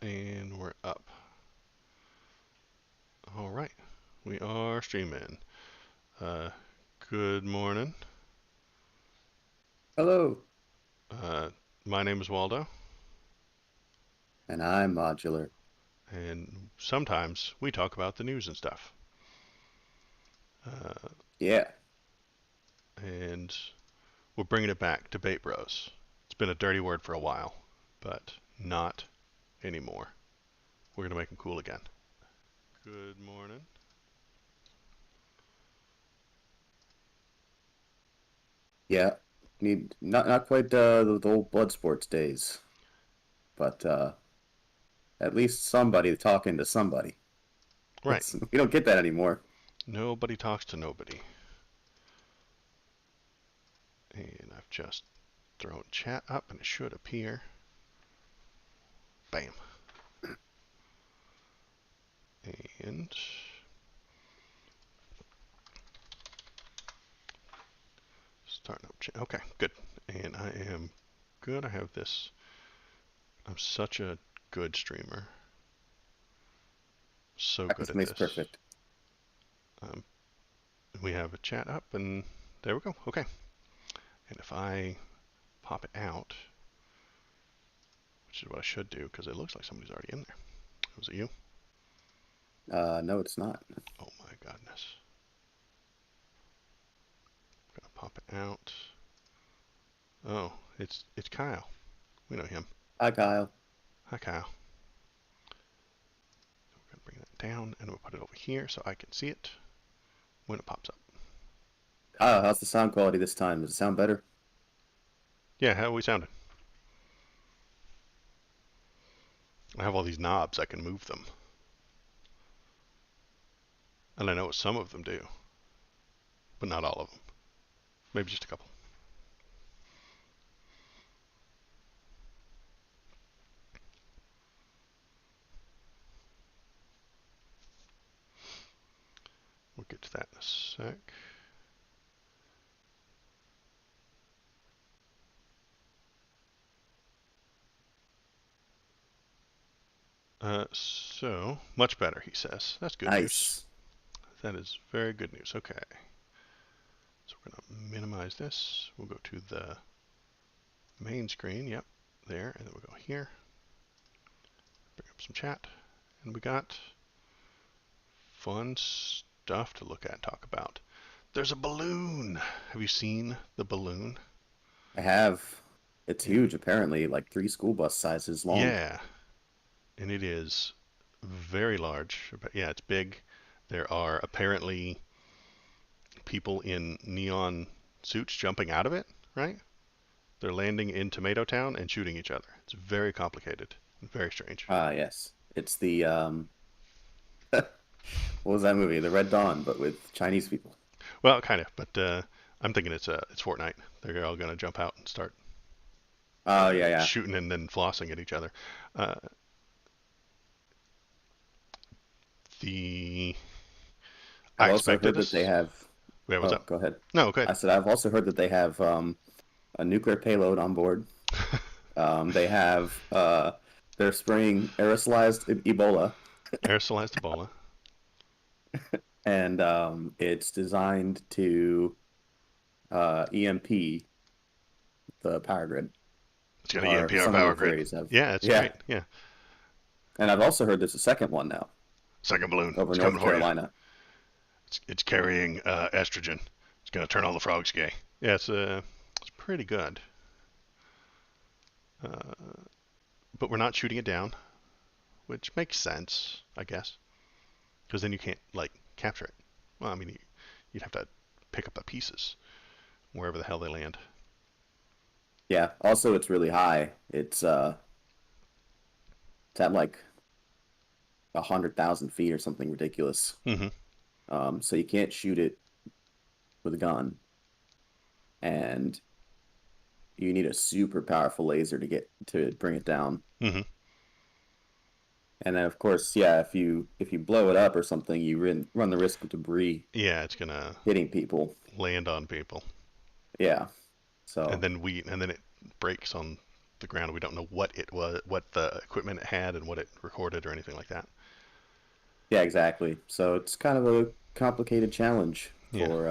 And we're up. All right. We are streaming. Uh, Good morning. Hello, Uh, my name is Waldo, and I'm modular. and sometimes we talk about the news and stuff. Uh, Yeah, and we're bringing it back, Debate Bros. It's been a dirty word for a while, but not anymore. We're going to make them cool again. Good morning. yeah. Need not quite the old blood sports days, but at least somebody talking to somebody. Right. We don't get that anymore. Nobody talks to nobody. And I've just thrown chat up and it should appear. Bam. And starting up chat. Okay, good. And I am good. I have this. I'm such a good streamer. So good Practice at makes this. perfect. Um, we have a chat up and there we go. Okay. And if I pop it out, which is what I should do because it looks like somebody's already in there. Was it you? No, it's not. Oh my goodness. I'm gonna pop it out. Oh, it's Kyle. We know him. Hi, Kyle. Hi Kyle. So we're gonna bring that down and we'll put it over here so I can see it when it pops up. Kyle, how's the sound quality this time? Does it sound better? Yeah, how are we sounding? I have all these knobs. I can move them, and I know what some of them do, but not all of them. Maybe just a couple. We'll get to that in a sec. So much better, he says. That's good news. Nice. That is very good news. Okay, so we're gonna minimize this. We'll go to the main screen. Yep, there, and then we'll go here. Bring up some chat, and we got fun stuff to look at and talk about. There's a balloon. Have you seen the balloon? I have. It's It, huge, apparently, like 3 school bus sizes long. yeah, and it is very large. But yeah, it's big. There are apparently people in neon suits jumping out of it, right? They're landing in Tomato Town and shooting each other. It's very complicated and very strange. Ah, yes. It's the what was that movie? The Red Dawn, but with Chinese people. Well, kind of, but I'm thinking it's Fortnite. They're all gonna jump out and start Oh, yeah, yeah. shooting and then flossing at each other. Uh, the I've I also expected heard that they this. have. Wait, what's Oh, up? go ahead. No, good. I said I've also heard that they have a nuclear payload on board. They have they're spraying aerosolized Ebola, Aerosolized Ebola. and it's designed to EMP the power grid, It's got an or EMP on some of power the grid. theories have. Yeah, that's Yeah, right. Yeah, and I've also heard there's a second one now second balloon. over It's coming North for you. Carolina. It's carrying estrogen. It's gonna turn all the frogs gay. Yeah, it's pretty good. Uh, but we're not shooting it down, which makes sense, I guess, because then you can't like capture it. Well, I mean, you'd have to pick up the pieces wherever the hell they land. Yeah. Also, it's really high. It's at like 100,000 feet or something ridiculous. Mm-hmm. So you can't shoot it with a gun, and you need a super powerful laser to bring it down. Mm-hmm. And then of course, yeah, if you blow it up or something, you run the risk of debris Yeah, it's gonna hitting people. land on people, Yeah. and So then it breaks on. the ground. We don't know what it was, what the equipment it had, and what it recorded, or anything like that. Yeah, exactly. So it's kind of a complicated challenge Yeah, for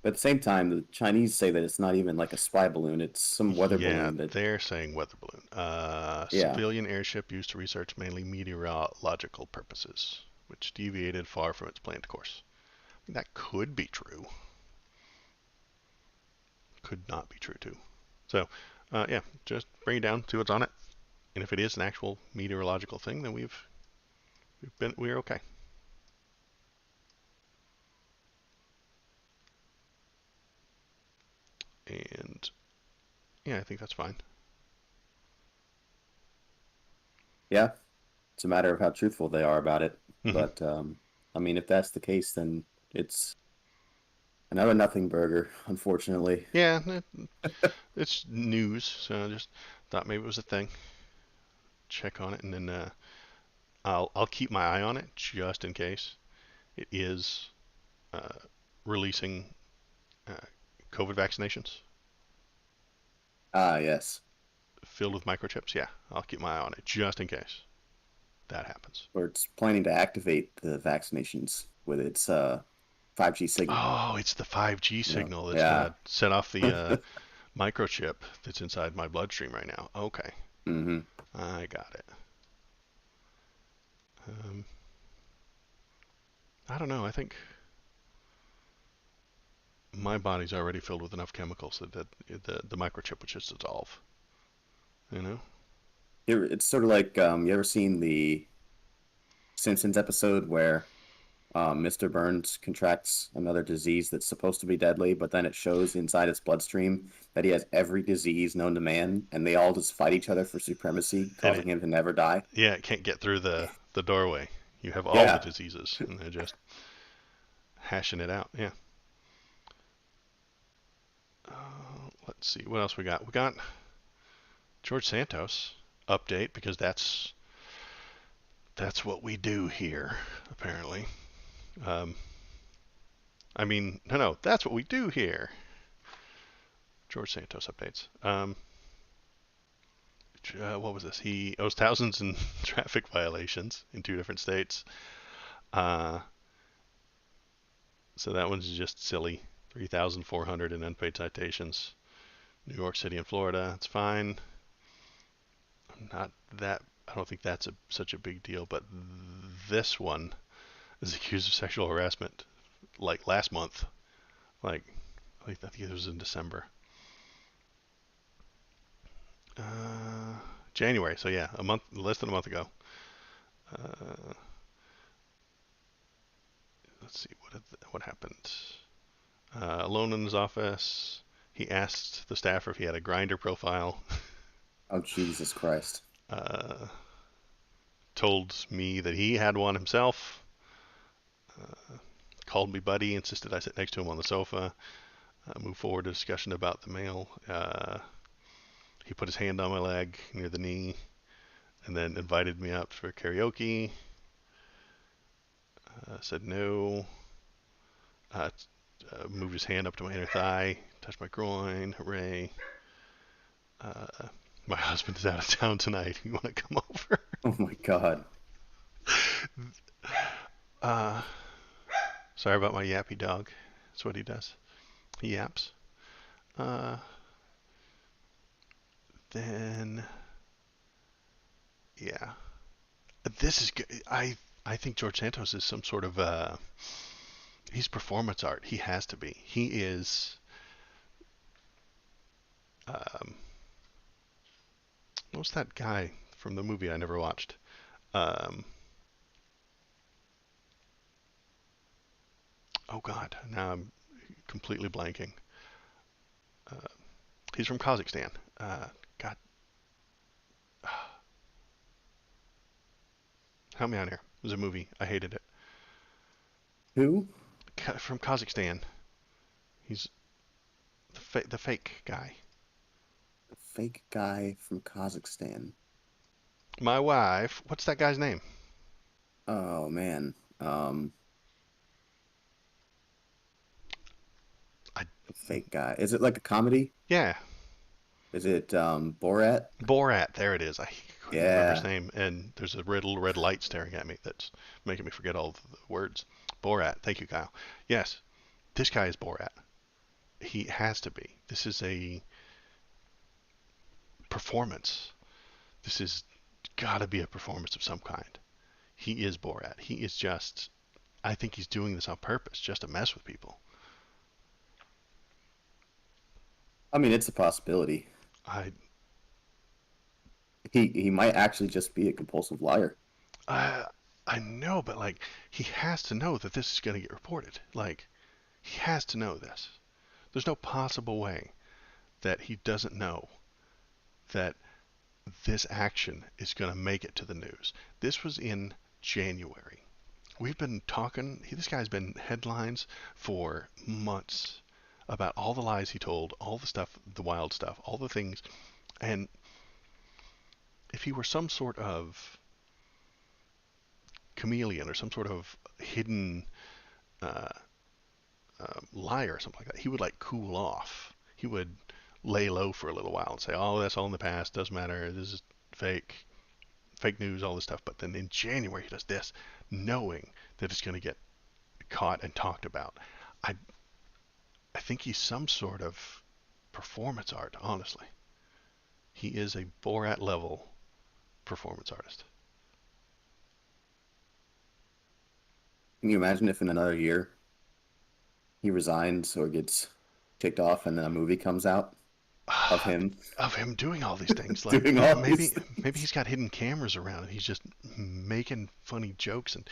but at the same time, the Chinese say that it's not even like a spy balloon, it's some weather yeah, balloon that they're saying weather balloon. yeah. Civilian airship used to research mainly meteorological purposes, which deviated far from its planned course. I mean, that could be true. Could not be true too. So, yeah, just bring it down, see what's on it, and if it is an actual meteorological thing, then we're okay. And yeah, I think that's fine. Yeah, it's a matter of how truthful they are about it. Hmm. But I mean, if that's the case, then it's another nothing burger, unfortunately. Yeah, it's news, so I just thought maybe it was a thing. Check on it, and then I'll keep my eye on it just in case it is uh, releasing uh, COVID vaccinations Ah, yes. filled with microchips. Yeah, I'll keep my eye on it just in case that happens. Or it's planning to activate the vaccinations with its 5G signal. Oh, it's the 5G Yeah. signal that's Yeah. gonna set off the microchip that's inside my bloodstream right now. Okay, Hmm. I got it. Um, I don't know. I think my body's already filled with enough chemicals that the microchip would just dissolve. You know? It's sort of like you ever seen the Simpsons episode where Mr. Burns contracts another disease that's supposed to be deadly, but then it shows inside his bloodstream that he has every disease known to man, and they all just fight each other for supremacy, And causing it, him to never die. yeah, it can't get through the doorway. You have all the Yeah. diseases, and they're just hashing it out. Yeah. Let's see what else we got. We got George Santos update because that's what we do here, apparently. Um, I mean, no, that's what we do here. George Santos updates. What was this? He owes thousands in traffic violations in two different states. Uh, so that one's just silly. 3,400 in unpaid citations. New York City and Florida. It's fine. Not that. I don't think that's such a big deal. But this one is accused of sexual harassment, like last month. Like I think it was in December. Uh, January. So yeah, a month, less than a month ago. Uh, let's see what happened. Alone in his office, he asked the staffer if he had a grinder profile. Oh, Jesus Christ. uh, Told me that he had one himself. Called me buddy, insisted I sit next to him on the sofa. Moved forward a discussion about the mail. He put his hand on my leg near the knee, and then invited me up for karaoke. Said no. Uh, Moved his hand up to my inner thigh, touched my groin. Hooray! Uh, my husband is out of town tonight. You want to come over? Oh my God. Uh, Sorry about my yappy dog. That's what he does. He yaps. Uh, then yeah, this is good. I think George Santos is some sort of he's performance art. He has to be. He is. Um, what's that guy from the movie I never watched? Um, oh God, now I'm completely blanking. Uh, he's from Kazakhstan. God, help me out here. It was a movie. I hated it. Who? From Kazakhstan. He's the fake guy. The fake guy from Kazakhstan. My wife. What's that guy's name? Oh man. I The fake guy. Is it like a comedy? Yeah. Is it Borat? Borat, there it is. I couldn't remember his Yeah. name, and there's a little red light staring at me that's making me forget all the words. Borat, thank you, Kyle. Yes, this guy is Borat. He has to be. This is a performance. This is gotta be a performance of some kind. He is Borat. He is just. I think he's doing this on purpose, just to mess with people. I mean, it's a possibility. I, He might actually just be a compulsive liar. I, I know, but like, he has to know that this is gonna get reported. Like, he has to know this. There's no possible way that he doesn't know that this action is going to make it to the news. This was in January. We've been talking, this guy's been headlines for months about all the lies he told, all the stuff, the wild stuff, all the things. And if he were some sort of chameleon or some sort of hidden uh, liar or something like that, he would like cool off. He would lay low for a little while and say, "Oh, that's all in the past. Doesn't matter. This is fake, fake news, all this stuff." But then in January he does this, knowing that it's going to get caught and talked about. I I think he's some sort of performance art. Honestly, he is a Borat level performance artist. Can you imagine if in another year he resigns or gets kicked off and then a movie comes out of him Of him doing all these things, like, doing yeah, all these maybe things? he's got hidden cameras around and he's just making funny jokes and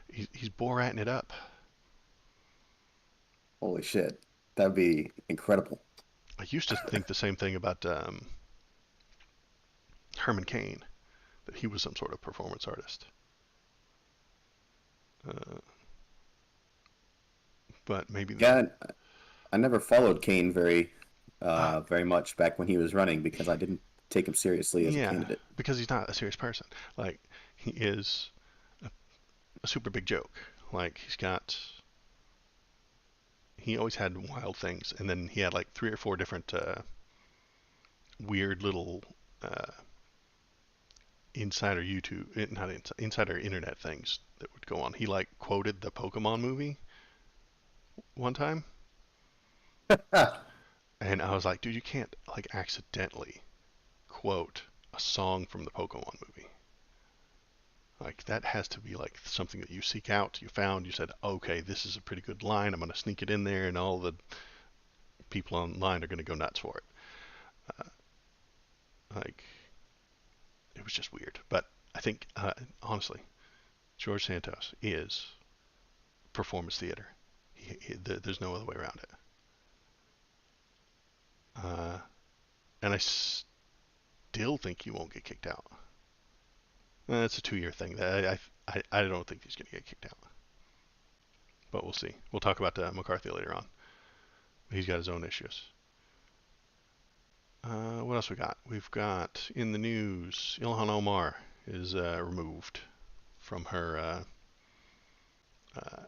he's Borating it up. Holy shit. That'd be incredible. I used to think the same thing about Herman Cain, that he was some sort of performance artist. Uh, but maybe the Yeah, I never followed Kane uh, very much back when he was running because I didn't take him seriously as a yeah, candidate. because he's not a serious person. Like, he is a super big joke. Like, he always had wild things, and then he had like three or four different weird little uh, insider YouTube, not insider internet things that would go on. He like quoted the Pokemon movie one time, Ah, and I was like, dude, you can't like accidentally quote a song from the Pokemon movie. Like, that has to be like something that you seek out, you found, you said, okay, this is a pretty good line. I'm gonna sneak it in there, and all the people online are gonna go nuts for it. Like, it was just weird. But I think honestly, George Santos is performance theater. There's no other way around it. Uh, and I still think he won't get kicked out. It's a 2 year thing. I don't think he's going to get kicked out. But we'll see. We'll talk about McCarthy later on. He's got his own issues. What else we got? We've got in the news, Ilhan Omar is removed from her uh,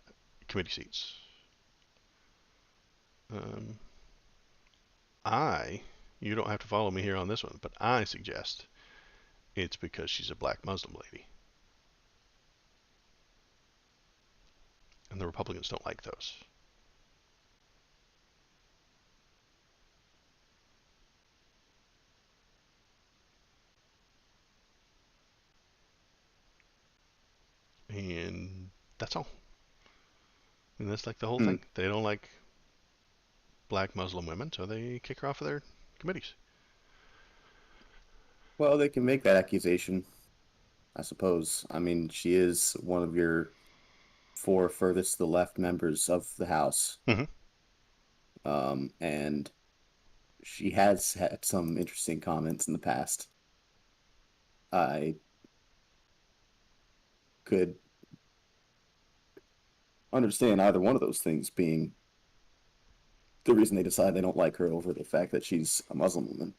committee seats. Um, you don't have to follow me here on this one, but I suggest it's because she's a black Muslim lady, and the Republicans don't like those. And that's all. And that's like the whole hmm. thing. They don't like black Muslim women, so they kick her off of their committees. Well, they can make that accusation, I suppose. I mean, she is one of your four furthest to the left members of the House. Mm-hmm. And she has had some interesting comments in the past. I could understand either one of those things being the reason they decide they don't like her over the fact that she's a Muslim woman.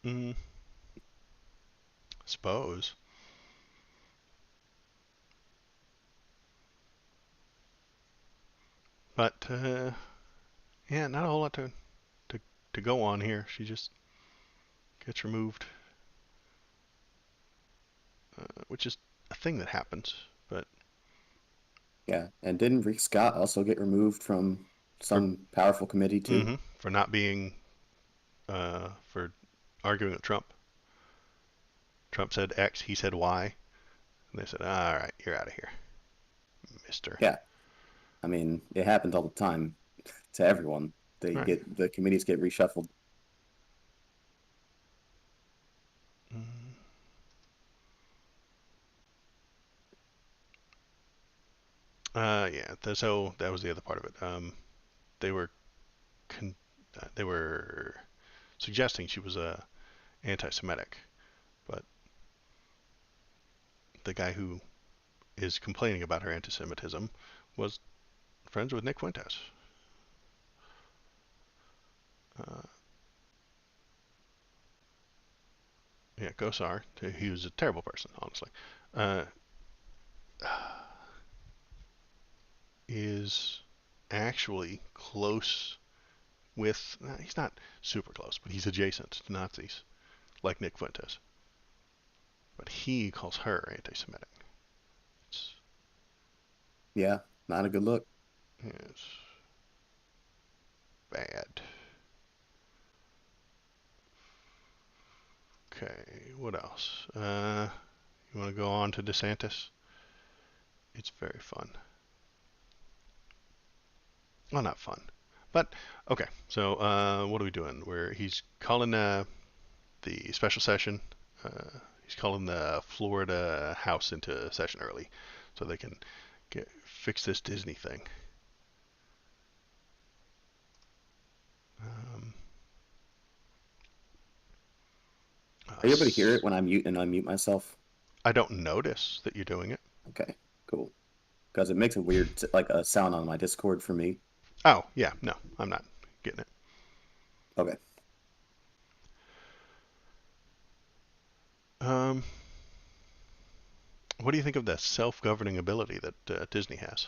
Mm, suppose. But yeah, not a whole lot to to go on here. She just gets removed, which is a thing that happens. But Yeah, and didn't Rick Scott also get removed from for some powerful committee too? for not being for arguing with Trump. Trump said X, he said Y, and they said, "All right, you're out of here, Mister." Yeah, I mean it happens all the time to everyone. They Right. get the committees get reshuffled. Mm. Yeah. So that was the other part of it. They were con- they were suggesting she was anti-Semitic, but the guy who is complaining about her anti-Semitism was friends with Nick Fuentes. Uh, yeah, Gosar. He was a terrible person, honestly. Uh, is actually close with. He's not super close, but he's adjacent to Nazis, like Nick Fuentes. But he calls her anti-Semitic. It's, Yeah, not a good look. it's bad. Okay, what else? You want to go on to DeSantis? It's very fun. Well, not fun, but okay. So what are we doing? Where he's calling the special session. He's calling the Florida House into session early, so they can fix this Disney thing. Um, Are you able to hear it when I mute and unmute myself? I don't notice that you're doing it. Okay, cool. Because it makes a weird like a sound on my Discord for me. Oh yeah, no, I'm not getting it. Okay. Um, what do you think of the self-governing ability that Disney has?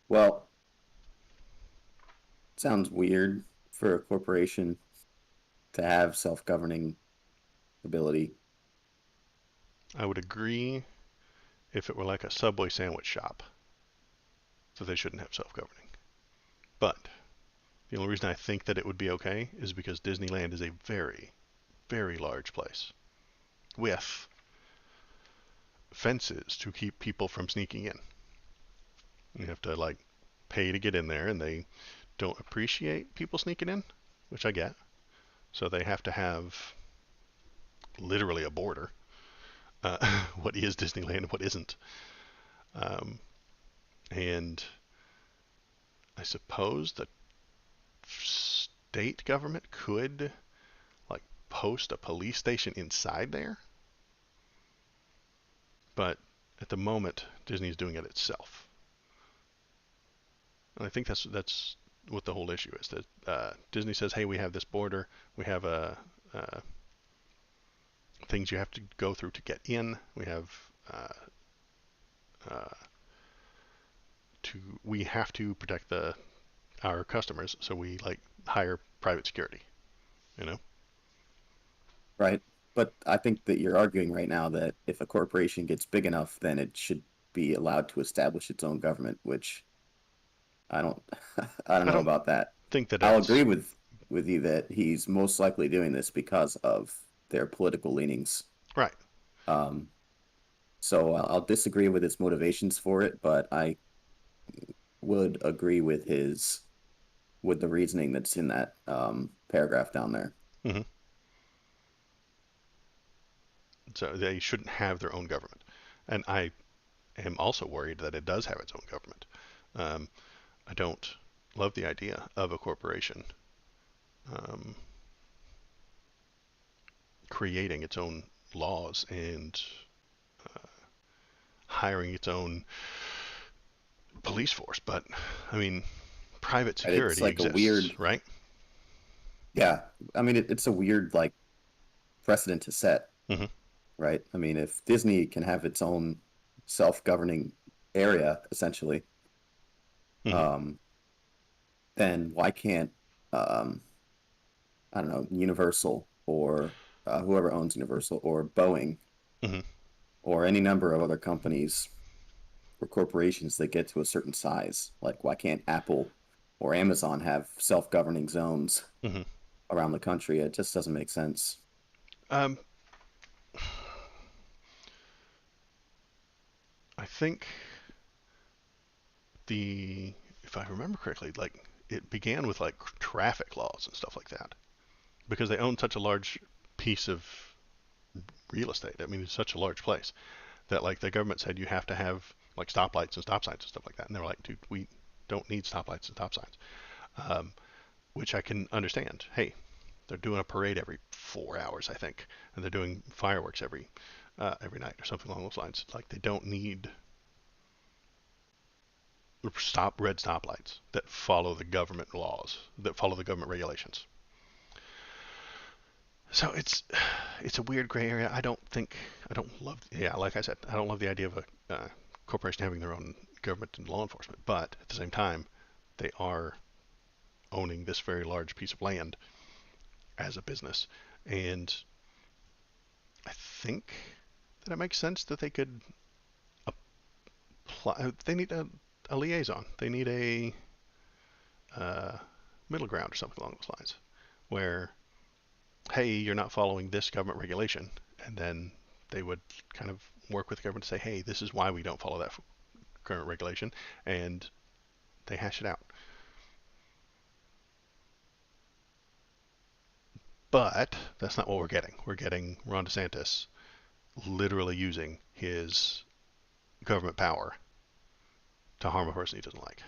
Well, it sounds weird for a corporation to have self-governing ability. I would agree if it were like a Subway sandwich shop, that they shouldn't have self-governing. But the only reason I think that it would be okay is because Disneyland is a very, very large place with fences to keep people from sneaking in. You have to like pay to get in there, and they don't appreciate people sneaking in, which I get. So they have to have literally a border. What is Disneyland and what isn't. Um, and I suppose the state government could like post a police station inside there, but at the moment Disney's doing it itself. And I think that's what the whole issue is. That Disney says, "Hey, we have this border. We have things you have to go through to get in. We have uh, uh, we have to protect the our customers, so we like hire private security." You know, Right. But I think that you're arguing right now that if a corporation gets big enough, then it should be allowed to establish its own government, which I don't I don't I know don't about that. think that I'll agree that's with you that he's most likely doing this because of their political leanings. right. Um, so I'll disagree with his motivations for it, but I would agree with his with the reasoning that's in that paragraph down there. Hmm. So they shouldn't have their own government, and I am also worried that it does have its own government. Um, I don't love the idea of a corporation um, creating its own laws and hiring its own police force. But I mean, private And it's security like a exists, weird, right? yeah. I mean, it's a weird like precedent to set, Hmm. right? I mean, if Disney can have its own self-governing area essentially, Hmm. um, then why can't um, I don't know, Universal or whoever owns Universal or Boeing Hmm. or any number of other companies or corporations that get to a certain size? Like, why can't Apple or Amazon have self-governing zones Hmm. around the country? It just doesn't make sense. Um, I think the if I remember correctly, like it began with like traffic laws and stuff like that because they own such a large piece of real estate. I mean, it's such a large place that like the government said you have to have like stoplights and stop signs and stuff like that, and they were like, dude, we don't need stoplights and stop signs, um, which I can understand. Hey, they're doing a parade every 4 hours, I think, and they're doing fireworks every night or something along those lines. Like they don't need red stoplights that follow the government laws, that follow the government regulations. So it's a weird gray area. I don't love, yeah, like I said, I don't love the idea of a corporation having their own government and law enforcement, but at the same time, they are owning this very large piece of land as a business, and I think that it makes sense that they could apply. They need a liaison. They need a uh, middle ground or something along those lines, where hey, you're not following this government regulation, and then they would kind of work with the government to say, hey, this is why we don't follow that current regulation, and they hash it out. But that's not what we're getting. We're getting Ron DeSantis literally using his government power to harm a person he doesn't like.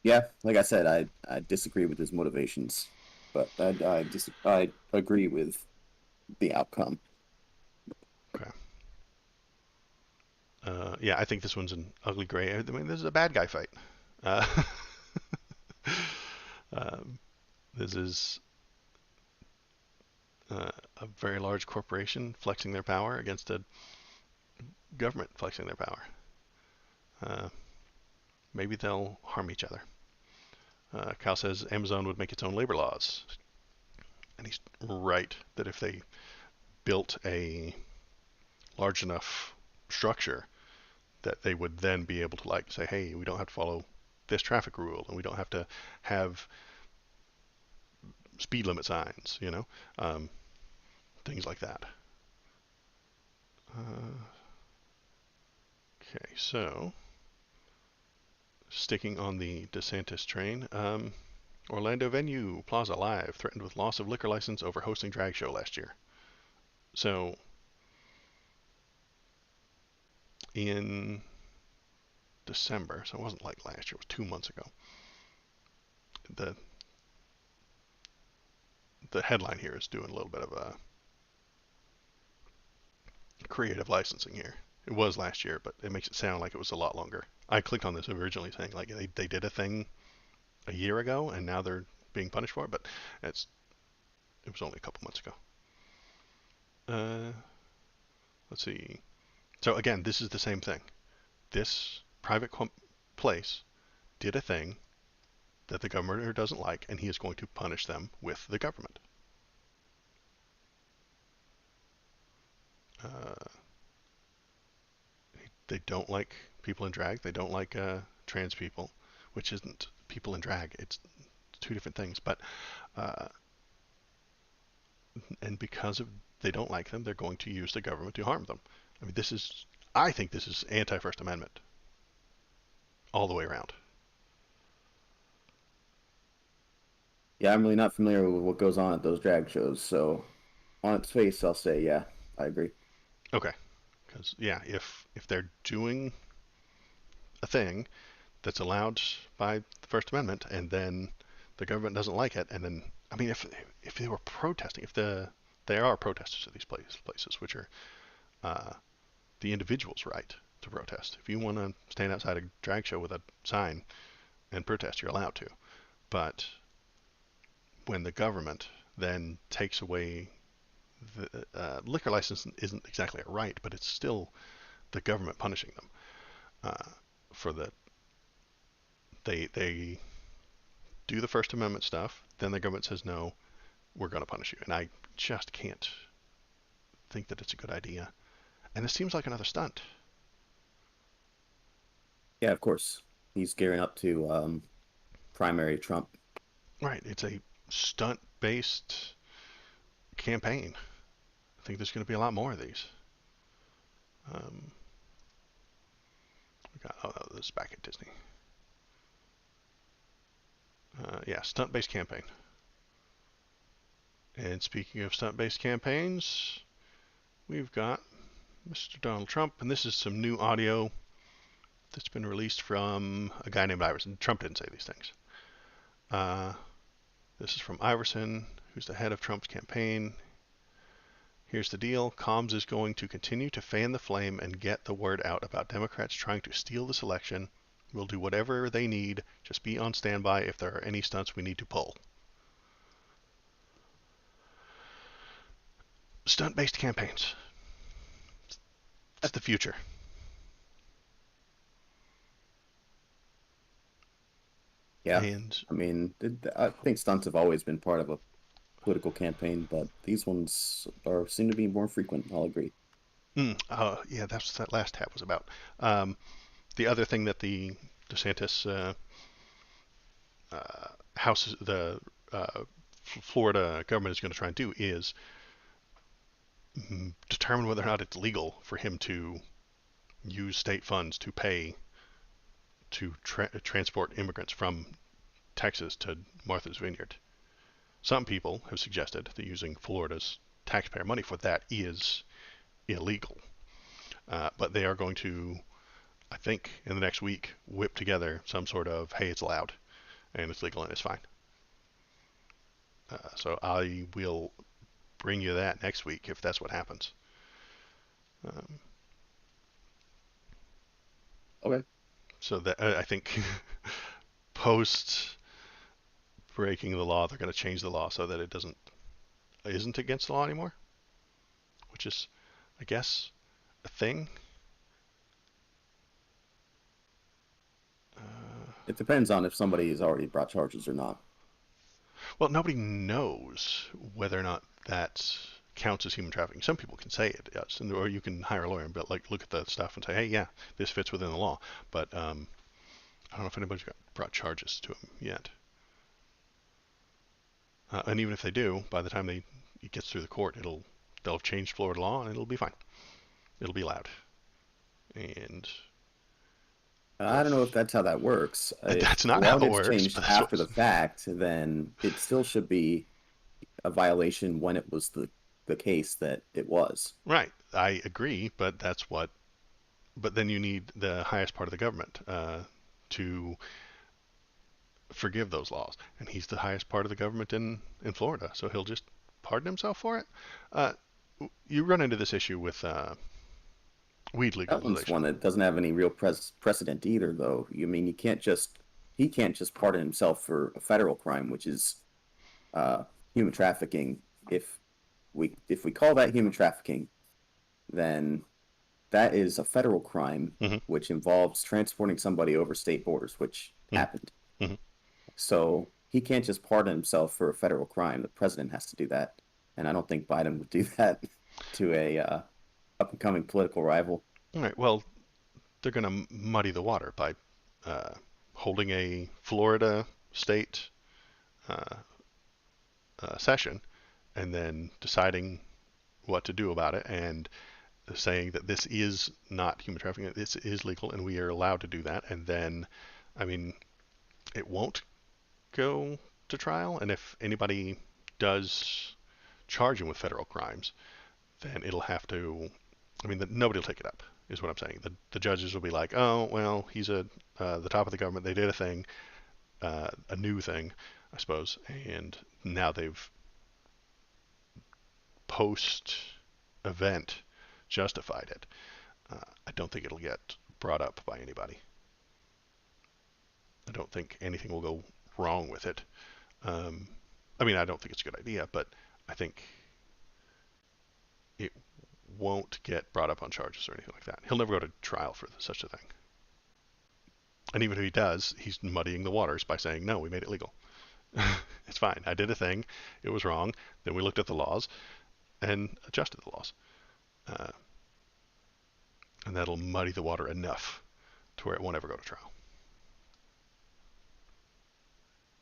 Yeah, like I said, I disagree with his motivations, but I agree with the outcome. Okay. Yeah, I think this one's an ugly gray. I mean, this is a bad guy fight. Uh, um, this is a very large corporation flexing their power against a government flexing their power. Uh, Maybe they'll harm each other. Kyle says Amazon would make its own labor laws, and he's right that if they built a large enough structure, that they would then be able to like say, hey, we don't have to follow this traffic rule, and we don't have to have speed limit signs, things like that. Uh, okay, so sticking on the DeSantis train, Orlando venue Plaza Live threatened with loss of liquor license over hosting drag show last year. So in December, so it wasn't like last year, it was 2 months ago. The the headline here is doing a little bit of a creative licensing here. It was last year, but it makes it sound like it was a lot longer. I clicked on this originally saying like they did a thing a year ago and now they're being punished for it, but it was only a couple months ago. Uh, let's see. So again, this is the same thing. This private place did a thing that the governor doesn't like, and he is going to punish them with the government. Uh, they don't like people in drag. They don't like trans people, which isn't people in drag. It's two different things. But uh, and because of they don't like them, they're going to use the government to harm them. I mean, I think this is anti-First Amendment all the way around. Yeah, I'm really not familiar with what goes on at those drag shows, so on its face, I'll say, yeah, I agree. Okay, because yeah, if they're doing a thing that's allowed by the First Amendment, and then the government doesn't like it, and then I mean, if they were protesting, if there are protesters at these places, which are uh, the individual's right to protest. If you want to stand outside a drag show with a sign and protest, you're allowed to. But when the government then takes away the liquor license isn't exactly a right, but it's still the government punishing them for the they do the First Amendment stuff, then the government says no, we're going to punish you, and I just can't think that it's a good idea. And it seems like another stunt. Yeah, of course. He's gearing up to primary Trump. Right, it's a stunt-based campaign. I think there's going to be a lot more of these. Um, we got, oh, no, this is back at Disney. Yeah, stunt-based campaign. And speaking of stunt-based campaigns, we've got Mr. Donald Trump, and this is some new audio that's been released from a guy named Iverson. Trump didn't say these things. Uh, this is from Iverson, who's the head of Trump's campaign. Here's the deal. Combs is going to continue to fan the flame and get the word out about Democrats trying to steal this election. We'll do whatever they need. Just be on standby if there are any stunts we need to pull. Stunt-based campaigns. It's the future. Yeah. And I mean, I think stunts have always been part of a political campaign, but these ones are seem to be more frequent. I'll agree. yeah, that's what that last tab was about. The other thing that the DeSantis House, the Florida government is going to try and do is determine whether or not it's legal for him to use state funds to pay to transport immigrants from Texas to Martha's Vineyard. Some people have suggested that using Florida's taxpayer money for that is illegal. But they are going to, I think, in the next week, whip together some sort of, hey, it's allowed and it's legal and it's fine. So I will bring you that next week if that's what happens. Um, Okay. so that I think post breaking the law, they're going to change the law so that it isn't against the law anymore, which is, I guess, a thing. Uh, It depends on if somebody has already brought charges or not. well, nobody knows whether or not that counts as human trafficking. Some people can say it does, or you can hire a lawyer and like look at the stuff and say, hey, yeah, this fits within the law. But I don't know if anybody's brought charges to him yet. And even if they do, by the time it gets through the court, they'll have changed Florida law and it'll be fine. It'll be allowed. And I don't know if if that's how that works. If that's the not law how it gets works, changed but that's after what. the fact, then it still should be a violation when it was the case that it was. Right, I agree, but that's what. But then you need the highest part of the government to forgive those laws, and he's the highest part of the government in Florida, so he'll just pardon himself for it. Uh, you run into this issue with weed That one's legalization. one that doesn't have any real precedent either, though. You mean you can't just he can't just pardon himself for a federal crime, which is uh, human trafficking. If we call that human trafficking, then that is a federal crime Hmm. which involves transporting somebody over state borders, which Hmm. happened. Hmm. So he can't just pardon himself for a federal crime. The president has to do that, and I don't think Biden would do that to a up and coming political rival. All right. Well, they're going to muddy the water by uh, holding a Florida state uh, session and then deciding what to do about it and saying that this is not human trafficking, this is legal, and we are allowed to do that. And then, I mean, it won't go to trial, and if anybody does charge him with federal crimes, then it'll have to. I mean, nobody will take it up. Is what I'm saying. The judges will be like, oh well, he's the top of the government. They did a thing, a new thing, I suppose, and now they've post event justified it. I don't think it'll get brought up by anybody. I don't think anything will go wrong with it. Um, I mean, I don't think it's a good idea, but I think won't get brought up on charges or anything like that. He'll never go to trial for such a thing. And even if he does, he's muddying the waters by saying, no, we made it legal. It's fine. I did a thing. It was wrong. Then we looked at the laws and adjusted the laws. Uh, and that'll muddy the water enough to where it won't ever go to trial.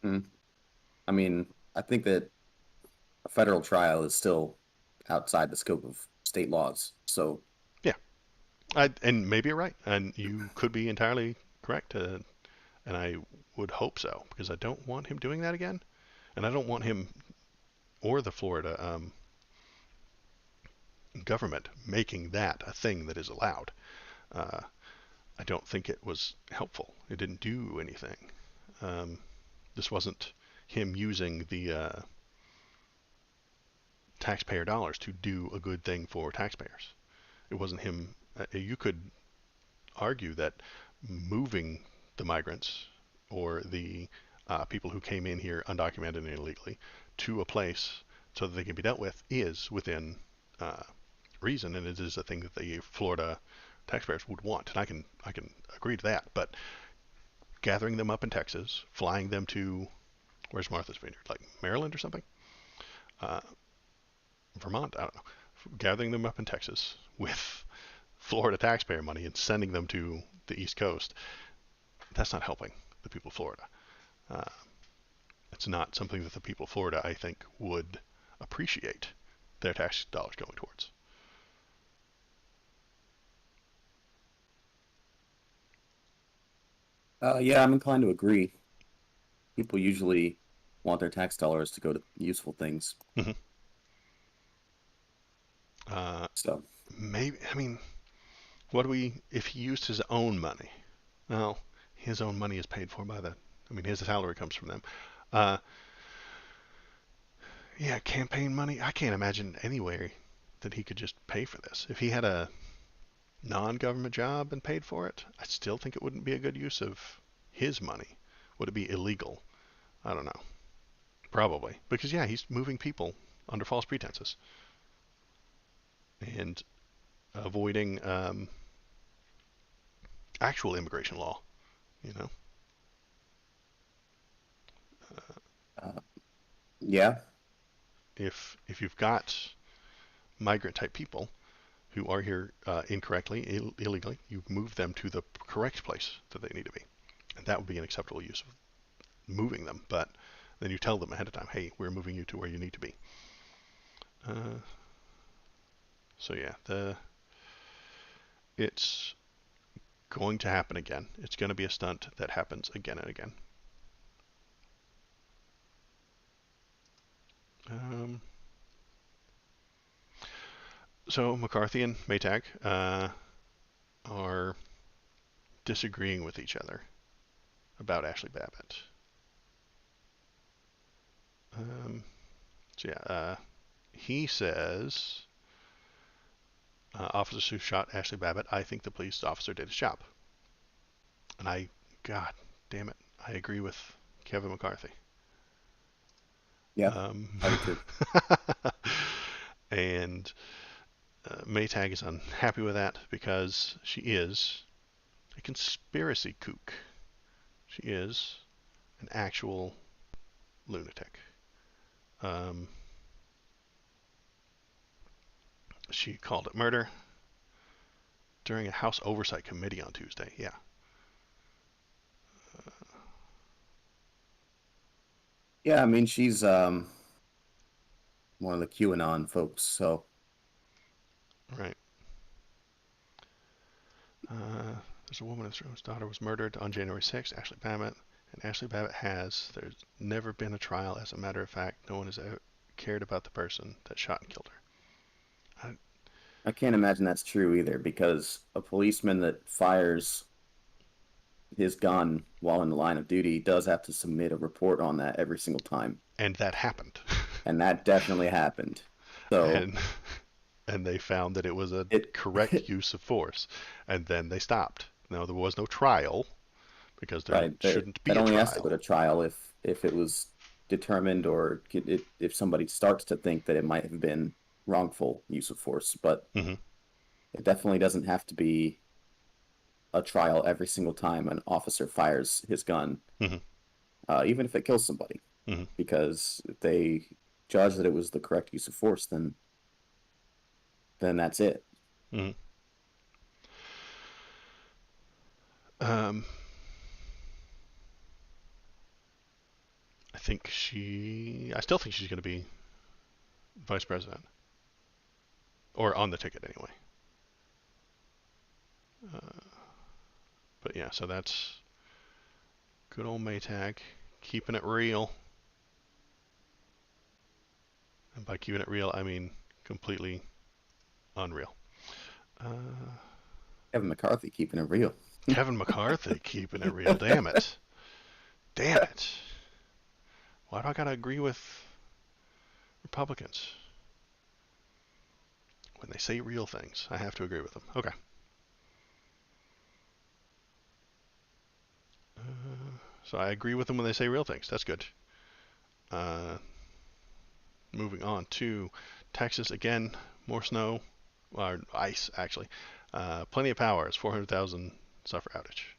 Mm. I mean, I think that a federal trial is still outside the scope of state laws. So, Yeah. And maybe you're right. And you could be entirely correct. And I would hope so, because I don't want him doing that again. And I don't want him or the Florida government making that a thing that is allowed. Uh, I don't think it was helpful. It didn't do anything. Um, this wasn't him using the taxpayer dollars to do a good thing for taxpayers. It wasn't him. You could argue that moving the migrants or the people who came in here undocumented and illegally to a place so that they can be dealt with is within uh, reason, and it is a thing that the Florida taxpayers would want, and I can agree to that. But gathering them up in Texas, flying them to where's Martha's Vineyard, like Maryland or something, uh, Vermont, I don't know, gathering them up in Texas with Florida taxpayer money and sending them to the East Coast, that's not helping the people of Florida. Uh, it's not something that the people of Florida, I think, would appreciate their tax dollars going towards. yeah, I'm inclined to agree. People usually want their tax dollars to go to useful things. Mm-hmm. Uh, So, maybe, I mean, what do we, if he used his own money? Well, his own money is paid for by his salary comes from them. Uh, yeah, campaign money. I can't imagine anywhere that he could just pay for this. If he had a non-government job and paid for it, I still think it wouldn't be a good use of his money. Would it be illegal? I don't know. Probably. Because, yeah, he's moving people under false pretenses and avoiding actual immigration law, you know? uh, yeah, If you've got migrant type people who are here incorrectly, illegally, you move them to the correct place that they need to be. And that would be an acceptable use of moving them. But then you tell them ahead of time, hey, we're moving you to where you need to be. Uh, so yeah, it's going to happen again. It's going to be a stunt that happens again and again. Um, so McCarthy and Maytag are disagreeing with each other about Ashley Babbitt. Um, so yeah, he says, officers who shot Ashley Babbitt, I think the police officer did his job. And God damn it, I agree with Kevin McCarthy. yeah, Um, I do too. and Maytag is unhappy with that because she is a conspiracy kook. She is an actual lunatic. Um, she called it murder during a House Oversight Committee on Tuesday. Yeah. Yeah, I mean, she's one of the QAnon folks. So, Right. There's a woman whose daughter was murdered on January 6th, Ashley Babbitt. And Ashley Babbitt there's never been a trial. As a matter of fact, no one has ever cared about the person that shot and killed her. I can't imagine that's true either, because a policeman that fires his gun while in the line of duty does have to submit a report on that every single time. And that happened. And that definitely happened. So and and they found that it was a it correct use of force, and then they stopped. Now there was no trial because there right, shouldn't that be a only has to go trial. to trial if it was determined, or if somebody starts to think that it might have been wrongful use of force. But Mm-hmm. It definitely doesn't have to be a trial every single time an officer fires his gun, Hmm. even if it kills somebody, Hmm. because if they judge that it was the correct use of force, then that's it. Hmm. Um, I still think she's going to be vice president, or on the ticket anyway. Uh, but yeah, so that's good old Maytag, keeping it real. And by keeping it real, I mean completely unreal. Uh, Kevin McCarthy keeping it real. Kevin McCarthy keeping it real. Damn it. Damn it. Why do I gotta agree with Republicans? When they say real things, I have to agree with them. Okay. So I agree with them when they say real things. That's good. Uh, moving on to Texas again. More snow, or ice actually. Plenty of power. It's 400,000 suffer outage.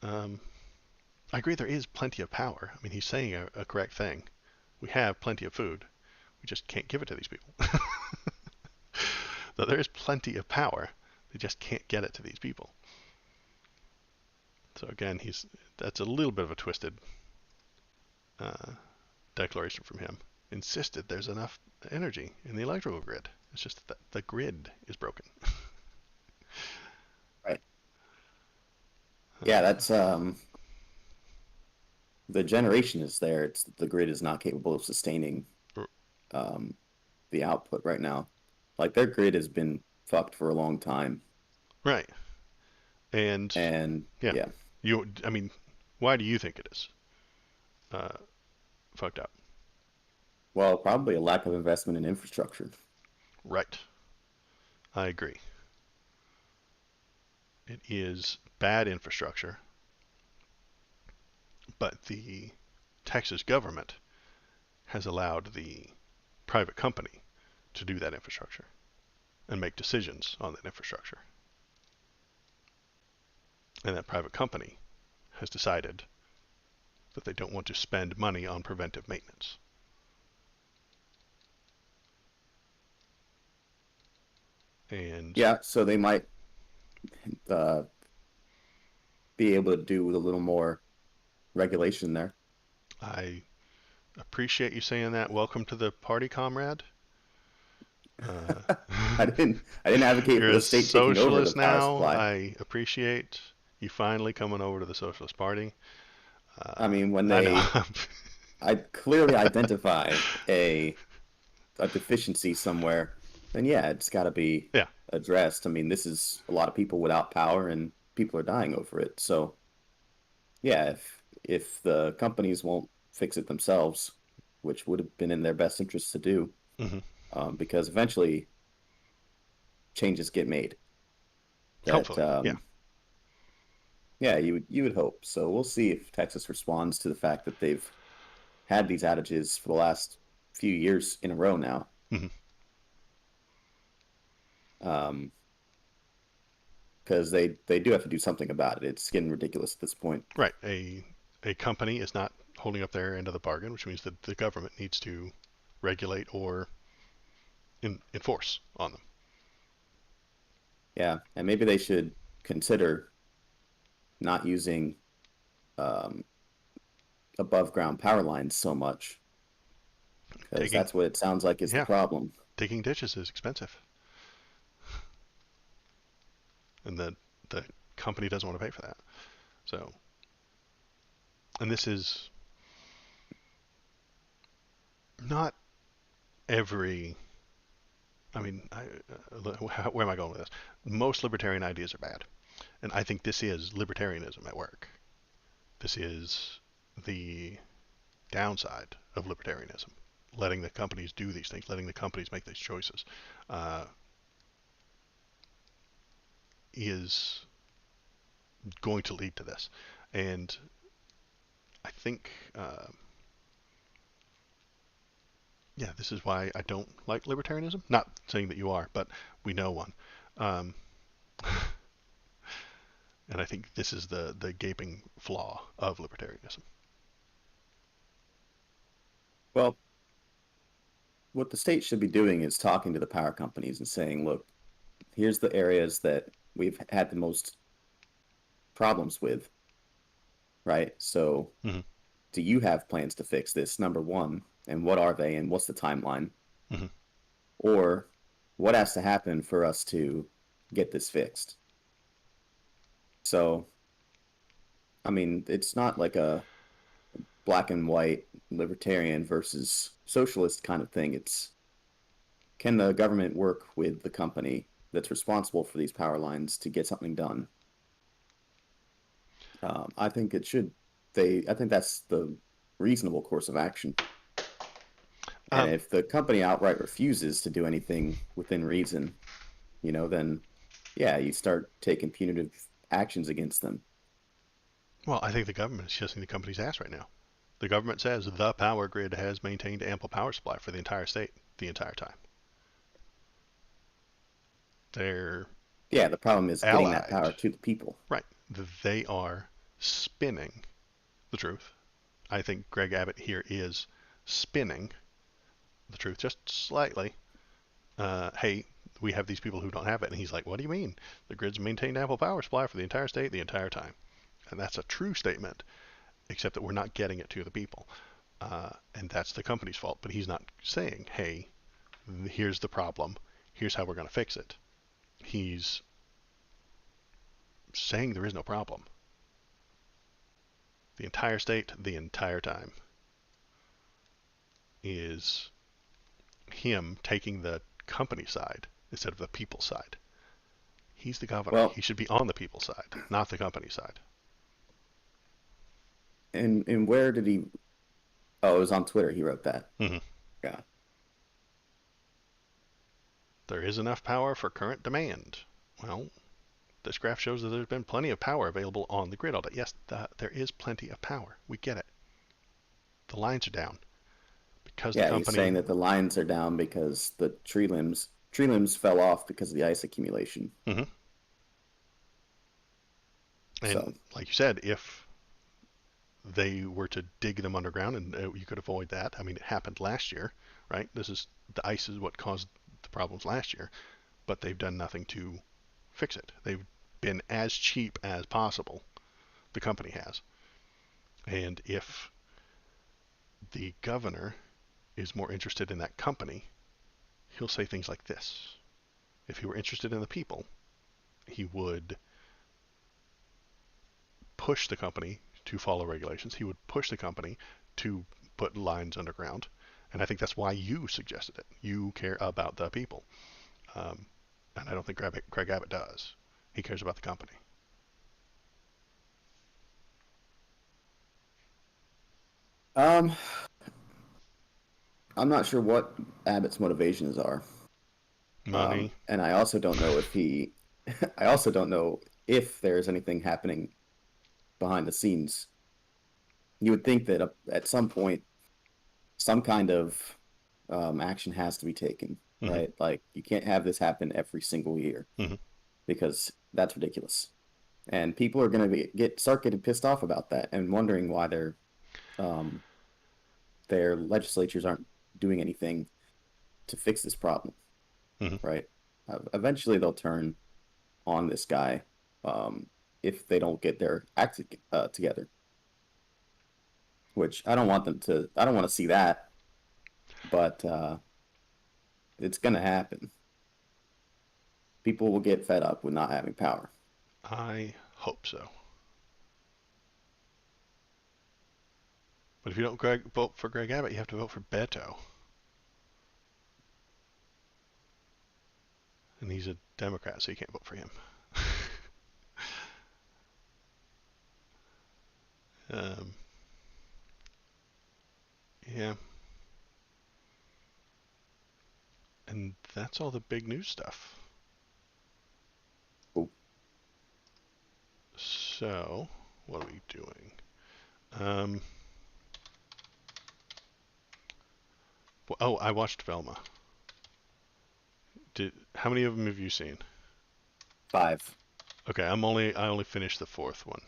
Um, I agree there is plenty of power. I mean, he's saying a correct thing. We have plenty of food. We just can't give it to these people. So there is plenty of power. They just can't get it to these people. So again, that's a little bit of a twisted uh, declaration from him. Insisted there's enough energy in the electrical grid. It's just that the grid is broken. Right. Yeah, Uh, that's the generation is there. It's the grid is not capable of sustaining um, the output right now. Like their grid has been fucked for a long time, right. And and yeah, yeah, I mean, why do you think it is uh, fucked up? well, probably a lack of investment in infrastructure. Right. I agree. It is bad infrastructure, but the Texas government has allowed the private company to do that infrastructure and make decisions on that infrastructure. And that private company has decided that they don't want to spend money on preventive maintenance. And Yeah, so they might uh, be able to do with a little more regulation there. I appreciate you saying that. Welcome to the party, comrade. Uh, I didn't advocate for you're the a state taking over the socialist power now. supply. I appreciate you finally coming over to the Socialist Party. I mean, when I know. I clearly identify a deficiency somewhere, then yeah, it's got to be Yeah. addressed. I mean, this is a lot of people without power, and people are dying over it. So yeah, if the companies won't fix it themselves, which would have been in their best interest to do, Hmm. because eventually changes get made. That Hopefully. Yeah. yeah, you would hope. So we'll see if Texas responds to the fact that they've had these outages for the last few years in a row now. Hmm. Um, because they do have to do something about it. It's getting ridiculous at this point. Right. A company is not holding up their end of the bargain, which means that the government needs to regulate or enforce on them. Yeah, and maybe they should consider not using um, above ground power lines so much because Digging, that's what it sounds like is the yeah, problem. digging ditches is expensive, and the company doesn't want to pay for that. So, and this is not every. I mean, where am I going with this? Most libertarian ideas are bad, and I think this is libertarianism at work. This is the downside of libertarianism, letting the companies do these things, letting the companies make these choices, uh, is going to lead to this. And I think Yeah, this is why I don't like libertarianism. Not saying that you are, but we know one. Um, and I think this is the gaping flaw of libertarianism. Well, what the state should be doing is talking to the power companies and saying, look, here's the areas that we've had the most problems with, right? So, Hmm. do you have plans to fix this? Number one, and what are they, and what's the timeline? Hmm. Or what has to happen for us to get this fixed? So, I mean, it's not like a black and white libertarian versus socialist kind of thing. It's can the government work with the company that's responsible for these power lines to get something done? I think it should. I think that's the reasonable course of action. And Um, if the company outright refuses to do anything within reason, then yeah, you start taking punitive actions against them. well, I think the government is kissing the company's ass right now. The government says the power grid has maintained ample power supply for the entire state the entire time. They're Yeah, the problem is getting that allied, power to the people. right? They are spinning the truth. I think Greg Abbott here is spinning the truth just slightly. Hey, we have these people who don't have it. And he's like, what do you mean? The grid's maintained ample power supply for the entire state the entire time. And that's a true statement, except that we're not getting it to the people. And that's the company's fault. But he's not saying, hey, here's the problem. Here's how we're going to fix it. He's saying there is no problem. The entire state, the entire time, is him taking the company side instead of the people side. He's the governor. He Well, should be on the people side, not the company side. and where did he? Oh, it was on Twitter. He wrote that. Mm-hmm. Yeah. There is enough power for current demand. Well, this graph shows that there's been plenty of power available on the grid all day. Yes, there is plenty of power. We get it. The lines are down because the Yeah, he's company. saying that the lines are down because the tree limbs fell off because of the ice accumulation. Mm-hmm. So And like you said, if they were to dig them underground, and you could avoid that. I mean, it happened last year, right? The ice is what caused the problems last year, but they've done nothing to fix it. They've been as cheap as possible. The company has, and if the governor is more interested in that company, he'll say things like this. If he were interested in the people, he would push the company to follow regulations. He would push the company to put lines underground. And I think that's why you suggested it. You care about the people. Um, and I don't think Greg Abbott does. He cares about the company. um, I'm not sure what Abbott's motivations are. Money. And I also don't know if he, I also don't know if there's anything happening behind the scenes. You would think that at some point, some kind of action has to be taken, Mm-hmm. right? Like you can't have this happen every single year Mm-hmm. because that's ridiculous. And people are going to start getting pissed off about that and wondering why um, their legislatures aren't doing anything to fix this problem, Mm-hmm. right? Eventually, they'll turn on this guy um, if they don't get their act together. Which I don't want them to. I don't want to see that, but it's gonna happen. People will get fed up with not having power. I hope so. But if you don't vote for Greg Abbott, you have to vote for Beto. And he's a Democrat, so you can't vote for him. um, yeah. And that's all the big news stuff. Oh, So, what are we doing? Um, Oh, I watched Velma. How many of them have you seen? 5. Okay, I only finished the fourth one.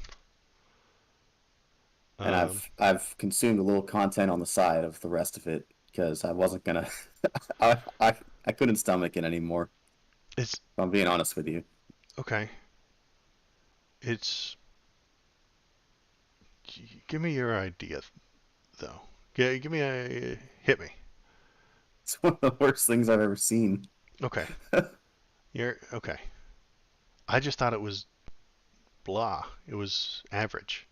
And Um, I've consumed a little content on the side of the rest of it because I wasn't gonna. I couldn't stomach it anymore. it's If I'm being honest with you. okay. It's Give me your idea though. Give me a hit me. It's one of the worst things I've ever seen. Okay, you're okay. I just thought it was blah. It was average.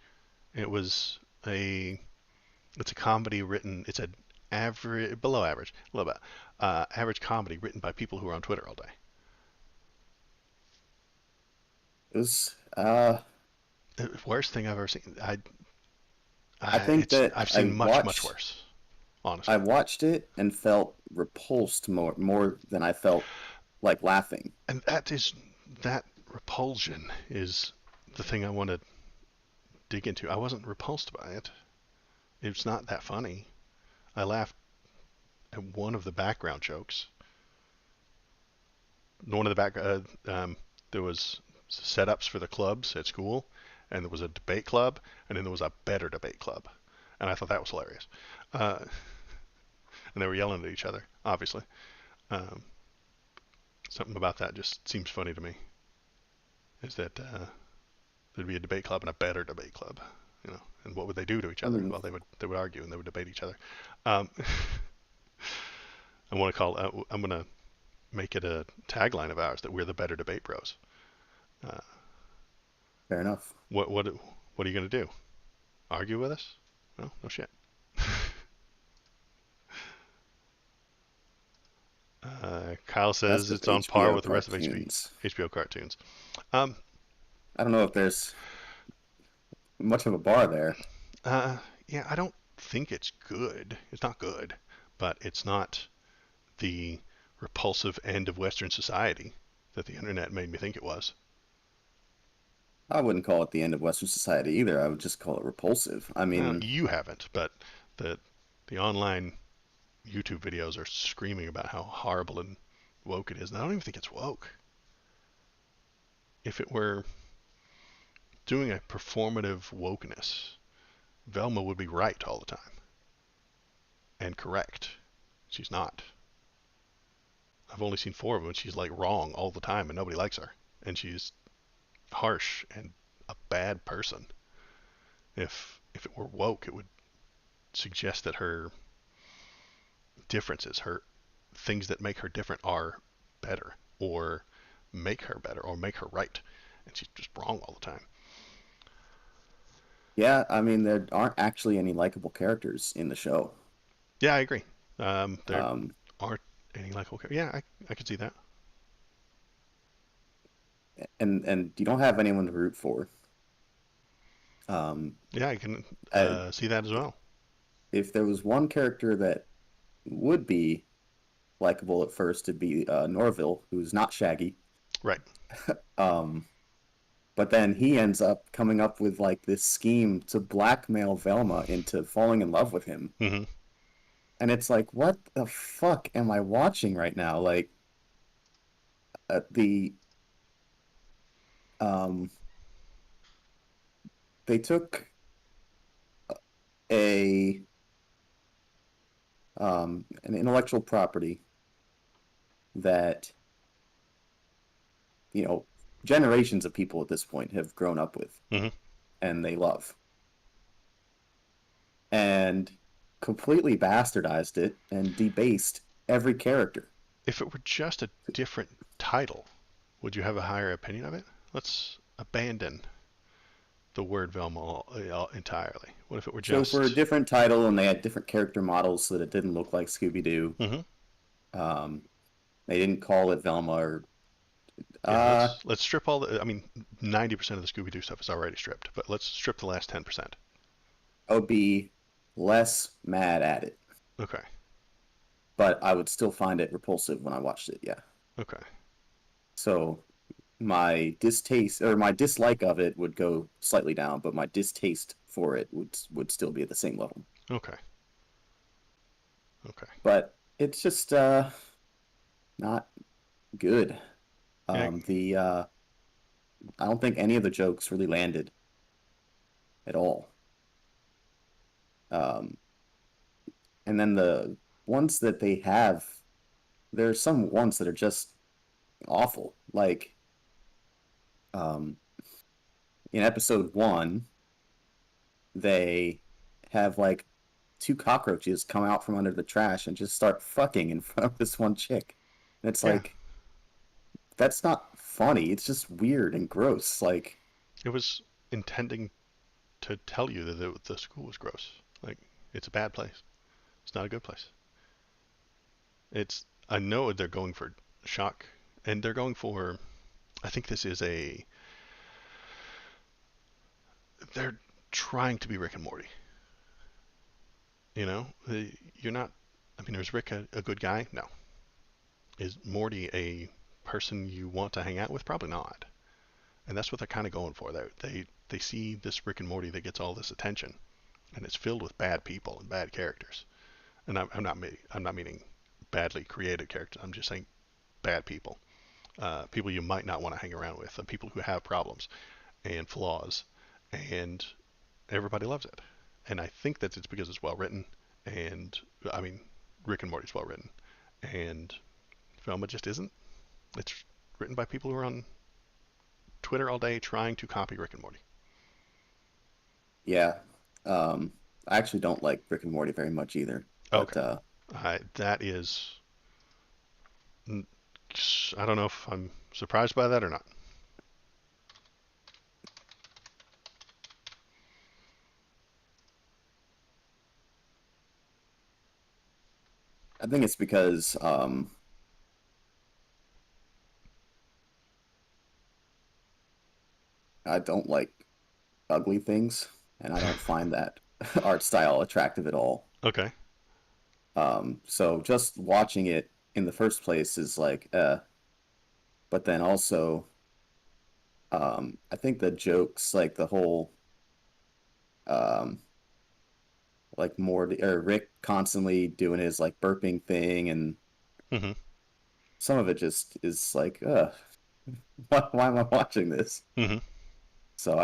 It was a it's a comedy written. It's an average, below average, a little bit average comedy written by people who are on Twitter all day. It was. The worst thing I've ever seen. I think that I've seen much worse, I honestly. watched it and felt repulsed more than I felt like laughing. And that repulsion is the thing I want to dig into. I wasn't repulsed by it. It's not that funny. I laughed at one of the background jokes. One of the back there was setups for the clubs at school, and there was a debate club, and then there was a better debate club, and I thought that was hilarious. Uh, and they were yelling at each other, obviously. Um, Something about that just seems funny to me. Is that there'd be a debate club and a better debate club, and what would they do to each I other? mean, Well, they would argue and they would debate each other. Um, I want to call. I'm gonna make it a tagline of ours that we're the better debate bros. Uh, fair enough. what are you gonna do? Argue with us? No, no shit. Kyle says Best of it's on par HBO with the rest of cartoons. HBO cartoons. Um, I don't know if there's much of a bar there. uh, yeah, I don't think it's good. It's not good, but it's not the repulsive end of Western society that the internet made me think it was. I wouldn't call it the end of Western society either. I would just call it repulsive. I mean, You haven't, but the the online YouTube videos are screaming about how horrible and woke it is, and I don't even think it's woke. If it were doing a performative wokeness, Velma would be right all the time and correct. She's not. I've only seen four of them, and she's like wrong all the time, and nobody likes her, and she's harsh and a bad person. If it were woke, it would suggest that her differences, her things that make her different, are better, or make her better, or make her right, and she's just wrong all the time. yeah, I mean, there aren't actually any likable characters in the show. Yeah, I agree. There Um, aren't any likable characters. Yeah, I could see that. and you don't have anyone to root for. Um, Yeah, I can uh, see that as well. if there was one character that would be likable at first, it'd be Norville, who's not Shaggy. Right. Um, but then he ends up coming up with like this scheme to blackmail Velma into falling in love with him. Hmm. And it's like, what the fuck am I watching right now? Like the um they took a an intellectual property that you know generations of people at this point have grown up with Hmm. and they love and completely bastardized it and debased every character. If it were just a different title, would you have a higher opinion of it? Let's abandon the word Velma entirely. What if it were So for a just? different title and they had different character models so that it didn't look like Scooby-Doo. Hmm. um they didn't call it Velma or Yeah, uh let's strip all the. I mean, 90% of the Scooby Doo stuff is already stripped, but let's strip the last 10%. I would be less mad at it, Okay. but I would still find it repulsive when I watched it. Yeah. Okay. So my distaste or my dislike of it would go slightly down, but my distaste for it would still be at the same level. Okay. Okay. But it's just not good. Yeah, The I don't think any of the jokes really landed at all. Um, and then the ones that they have, there's some ones that are just awful. Like um, in episode one, they have like two cockroaches come out from under the trash and just start fucking in front of this one chick. And it's yeah. like that's not funny. It's just weird and gross. Like, It was intending to tell you that the school was gross. Like, it's a bad place. It's not a good place. It's I know they're going for shock, and they're going for. I think this is a. They're trying to be Rick and Morty. You know, you're not. I mean, is Rick a good guy? No. Is Morty a person you want to hang out with? Probably not. And that's what they're kind of going for. They see this Rick and Morty that gets all this attention, and it's filled with bad people and bad characters. And I'm not meaning badly created characters. I'm just saying bad people, people you might not want to hang around with, people who have problems and flaws, and everybody loves it. And I think that it's because it's well written, and I mean, Rick and Morty's well written, and Velma just isn't. It's written by people who are on Twitter all day trying to copy Rick and Morty. yeah. I actually don't like Rick and Morty very much either. Okay, But that is. I don't know if I'm surprised by that or not. I think it's because I don't like ugly things, and I don't find that art style attractive at all. Okay. So just watching it in the first place is like, but then also, I think the jokes, like the whole, um, like Morty or Rick constantly doing his like burping thing, and Mhm. some of it just is like, why am I watching this? Mhm. So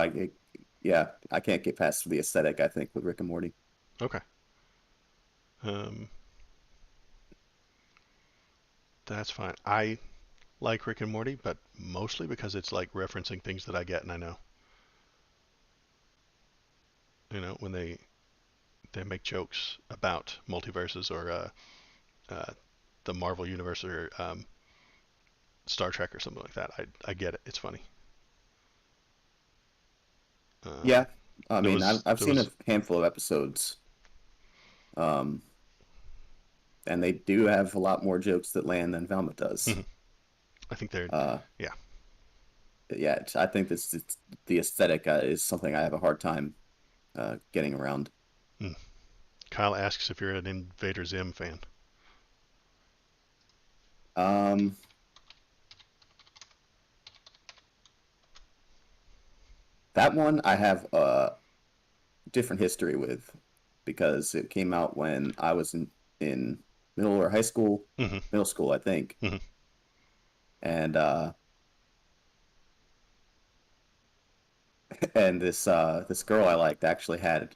yeah, I can't get past the aesthetic. I think with Rick and Morty. Okay. Um, that's fine. I like Rick and Morty, but mostly because it's like referencing things that I get and I know. You know, when they make jokes about multiverses or uh, the Marvel universe or Star Trek or something like that, I get it. It's funny. Um, Yeah, I there mean, was I've there seen a was. handful of episodes, um, and they do have a lot more jokes that land than Velma does. Mhm. I think they're Uh, yeah. yeah, I think the aesthetic is something I have a hard time getting around. Mm. Kyle asks if you're an Invader Zim fan. Um, that one I have a different history with because it came out when I was in middle or high school, Mhm. middle school, I think, Mhm. and and this girl I liked actually had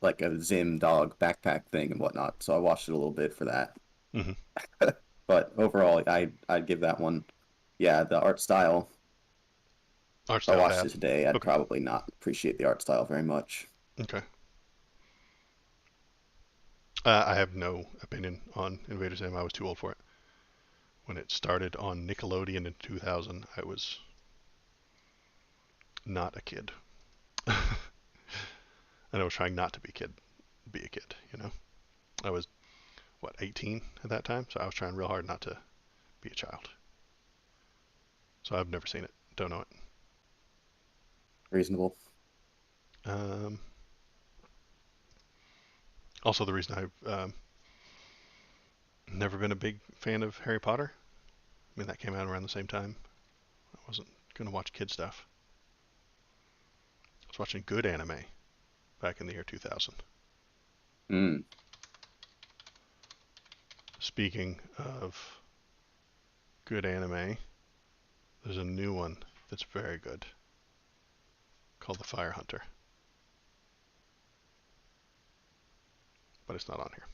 like a Zim dog backpack thing and whatnot, so I watched it a little bit for that. Mhm. But overall, I'd give that one, yeah, the art style. Art If I style watched bad. it today, I'd Okay. probably not appreciate the art style very much. Okay. I have no opinion on Invader Zim. I was too old for it. When it started on Nickelodeon in 2000, I was not a kid. And I was trying not to be a kid, you know? I was, what, 18 at that time? So I was trying real hard not to be a child. So I've never seen it. Don't know it. Reasonable. Um, Also, the reason I've never been a big fan of Harry Potter. I mean, that came out around the same time. I wasn't going to watch kid stuff. I was watching good anime back in the year 2000. Mm. speaking of good anime, there's a new one that's very good called The Fire Hunter, but it's not on here.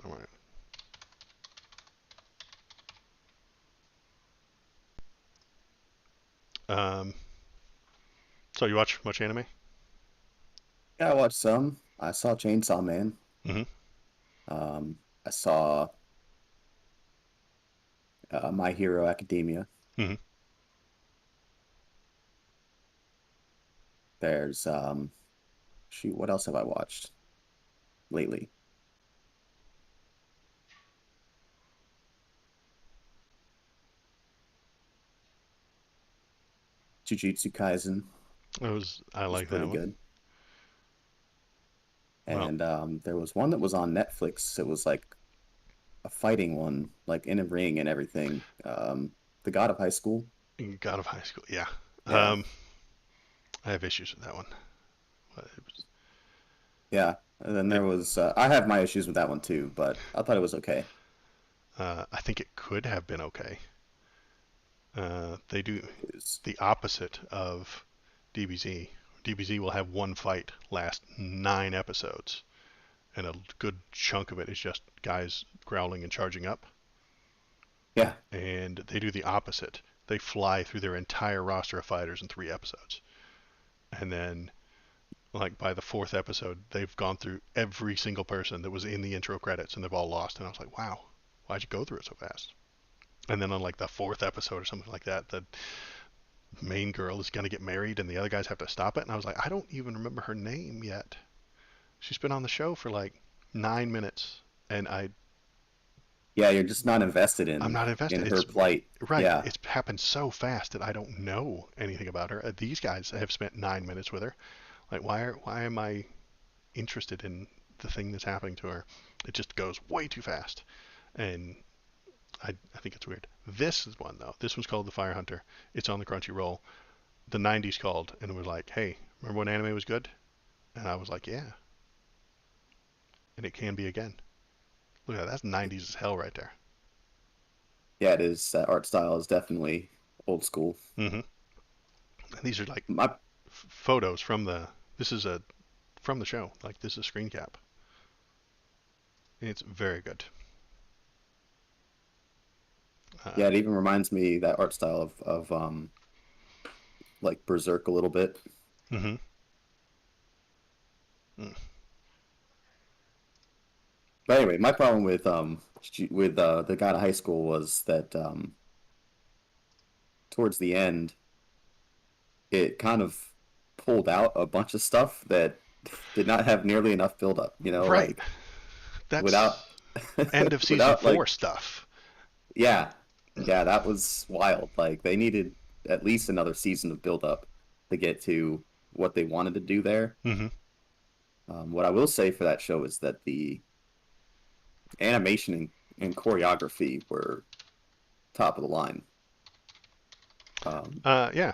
All right. Um, so you watch much anime? Yeah, I watched some. I saw Chainsaw Man. Mm-hmm. I saw My Hero Academia. Mm-hmm. There's shoot, what else have I watched lately? Jujutsu Kaisen I was like that pretty one. good. Well, And there was one that was on Netflix. It was like a fighting one, like in a ring and everything. The God of High School. God of High School, yeah. Yeah, I have issues with that one. But yeah. And then it, there was I have my issues with that one too, but I thought it was okay. I think it could have been okay. They do It was, the opposite of DBZ. DBZ will have one fight last 9 episodes, and a good chunk of it is just guys growling and charging up. yeah, And they do the opposite. They fly through their entire roster of fighters in 3 episodes, and then like by the fourth episode, they've gone through every single person that was in the intro credits, and they've all lost. And I was like, wow, why'd you go through it so fast? And then on like the fourth episode or something like that, the main girl is gonna get married, and the other guys have to stop it. And I was like, I don't even remember her name yet. She's been on the show for like 9 minutes, and yeah. You're just not invested I'm not in invested. her It's plight. right. Yeah, It's happened so fast that I don't know anything about her. These guys have spent 9 minutes with her. Like, why am I interested in the thing that's happening to her? It just goes way too fast, and I think it's weird. This is one though. This one's called The Fire Hunter. It's on the Crunchyroll. The '90s called and was like, "Hey, remember when anime was good?" And I was like, "Yeah," and it can be again. Look at that. That's '90s as hell right there. yeah. It is. That art style is definitely old school. Mm-hmm. And these are like My photos from the. This is a from the show. Like this is a screen cap. It's very good. Uh, Yeah, it even reminds me that art style of like Berserk a little bit. mm-hmm. Mm. But anyway, my problem with the God of High School was that towards the end it kind of pulled out a bunch of stuff that did not have nearly enough build up, Right. like That's without end of season without four like stuff. yeah, yeah, that was wild. Like they needed at least another season of build up to get to what they wanted to do there. Mm-hmm. What I will say for that show is that the animation and choreography were top of the line. Um, Yeah.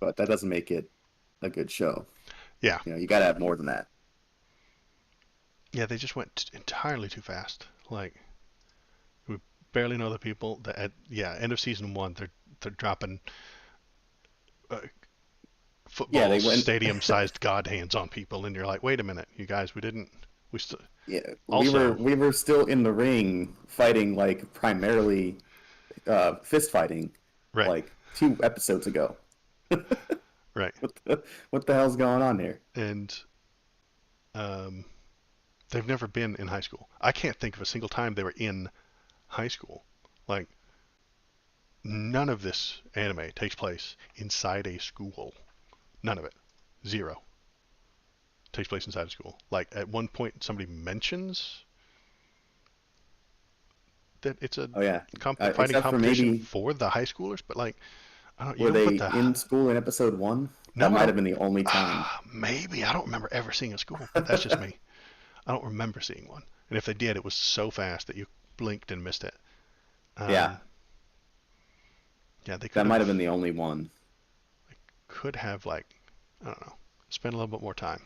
but that doesn't make it a good show. Yeah. You got to have more than that. Yeah. They just went entirely too fast. Like we barely know the people. Yeah. End of season one, they're dropping uh, Yeah, football they went. stadium-sized god hands on people, and you're like, wait a minute, you guys, we didn't. We still Yeah, also we were still in the ring fighting like primarily fist fighting right, like 2 episodes ago. right, What the hell's going on here? and um, they've never been in high school. I can't think of a single time they were in high school. Like none of this anime takes place inside a school. None of it. Zero takes place inside a school. Like at one point, somebody mentions that it's a Oh yeah, fighting except for competition maybe for the high schoolers, but like I don't. You were don't they put the in school in episode 1? That no. I might don't. have been the only time. Maybe I don't remember ever seeing a school, but that's just me. I don't remember seeing one. And if they did, it was so fast that you blinked and missed it. Yeah, Um, yeah, they could that might have have been the only one. could have, like, I don't know, spent a little bit more time.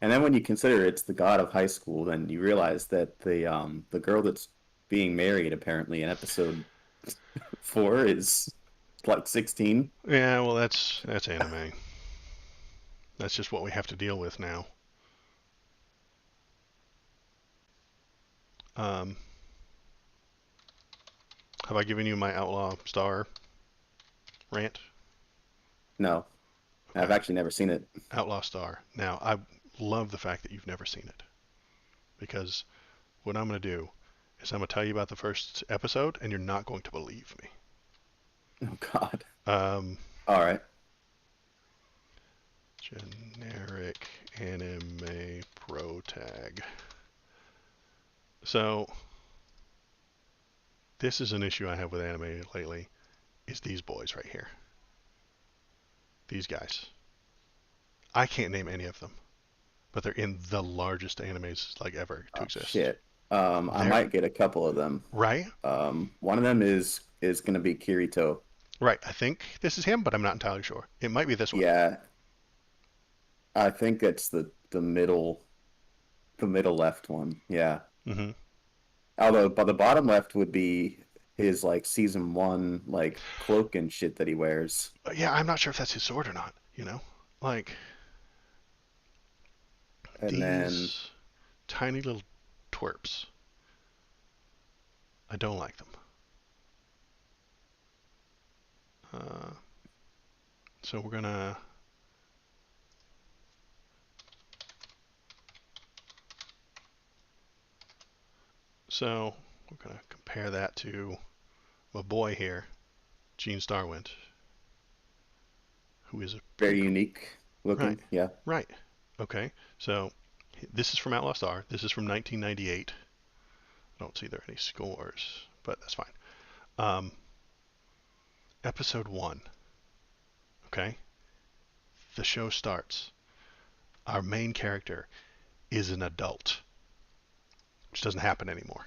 And then when you consider it's the god of high school, then you realize that the girl that's being married apparently in episode 4 is like 16. Yeah, well, that's anime. That's just what we have to deal with now. Um, have I given you my Outlaw Star rant? No, I've Okay, actually never seen it. Outlaw Star. Now, I love the fact that you've never seen it because what I'm going to do is I'm going to tell you about the first episode, and you're not going to believe me. Oh God. Um, All right. Generic anime pro tag. So this is an issue I have with anime lately. Is these boys right here? These guys. I can't name any of them, but they're in the largest animes like ever to Oh exist. shit. I They're might get a couple of them. right, One of them is gonna be Kirito. right. I think this is him, but I'm not entirely sure. It might be this one. Yeah, I think it's the middle left one. Yeah. Hmm. Although, but the bottom left would be his like season 1 like cloak and shit that he wears. But yeah, I'm not sure if that's his sword or not. Like And then these tiny little twerps. I don't like them. Uh, so we're gonna. So we're gonna compare that to my boy here, Gene Starwind, who is a pretty very cool. unique Right, looking. Yeah. right. Okay, so this is from Outlaw Star. This is from 1998. I don't see there any scores, but that's fine. Um, episode 1. Okay, the show starts. Our main character is an adult, which doesn't happen anymore.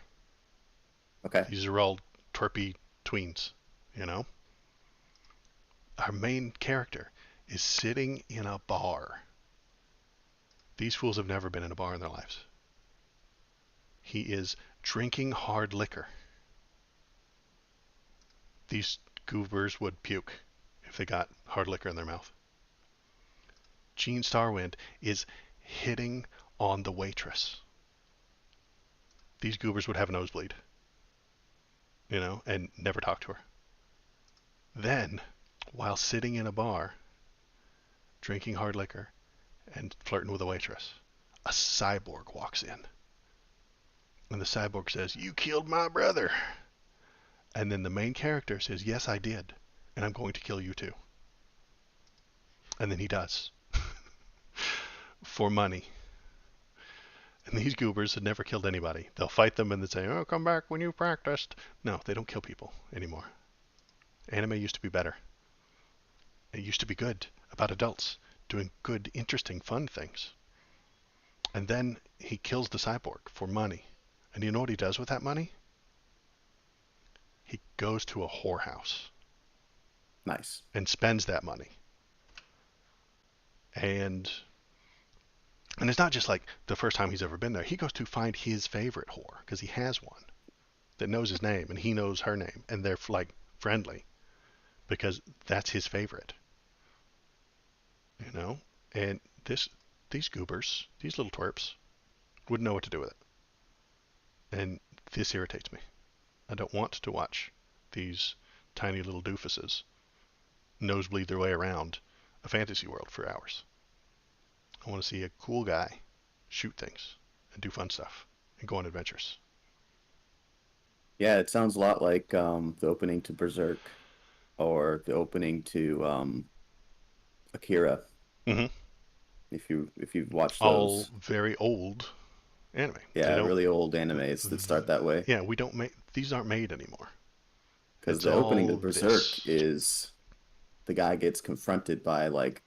Okay. These are all twerpy tweens, you know? Our main character is sitting in a bar. These fools have never been in a bar in their lives. He is drinking hard liquor. These goobers would puke if they got hard liquor in their mouth. Gene Starwind is hitting on the waitress. These goobers would have a nosebleed, and never talk to her. Then, while sitting in a bar, drinking hard liquor, and flirting with a waitress, a cyborg walks in. And the cyborg says, "You killed my brother." And then the main character says, "Yes, I did. And I'm going to kill you too." And then he does. For money. And these goobers had never killed anybody. They'll fight them and then say, "Oh, come back when you've practiced." No, they don't kill people anymore. Anime used to be better. It used to be good about adults doing good, interesting, fun things. And then he kills the cyborg for money. And you know what he does with that money? He goes to a whorehouse Nice. and spends that money. And and it's not just like the first time he's ever been there. He goes to find his favorite whore because he has one that knows his name and he knows her name and they're like friendly because that's his favorite. You know? And these goobers, these little twerps, wouldn't know what to do with it. And this irritates me. I don't want to watch these tiny little doofuses nosebleed their way around a fantasy world for hours. I want to see a cool guy shoot things and do fun stuff and go on adventures. Yeah, it sounds a lot like the opening to Berserk or the opening to Akira. Mm-hmm. If you've watched All those. very old anime. They Yeah, don't. really old animes that start that way. Yeah, we don't make these aren't made anymore. Because It's the opening to all Berserk this. is the guy gets confronted by like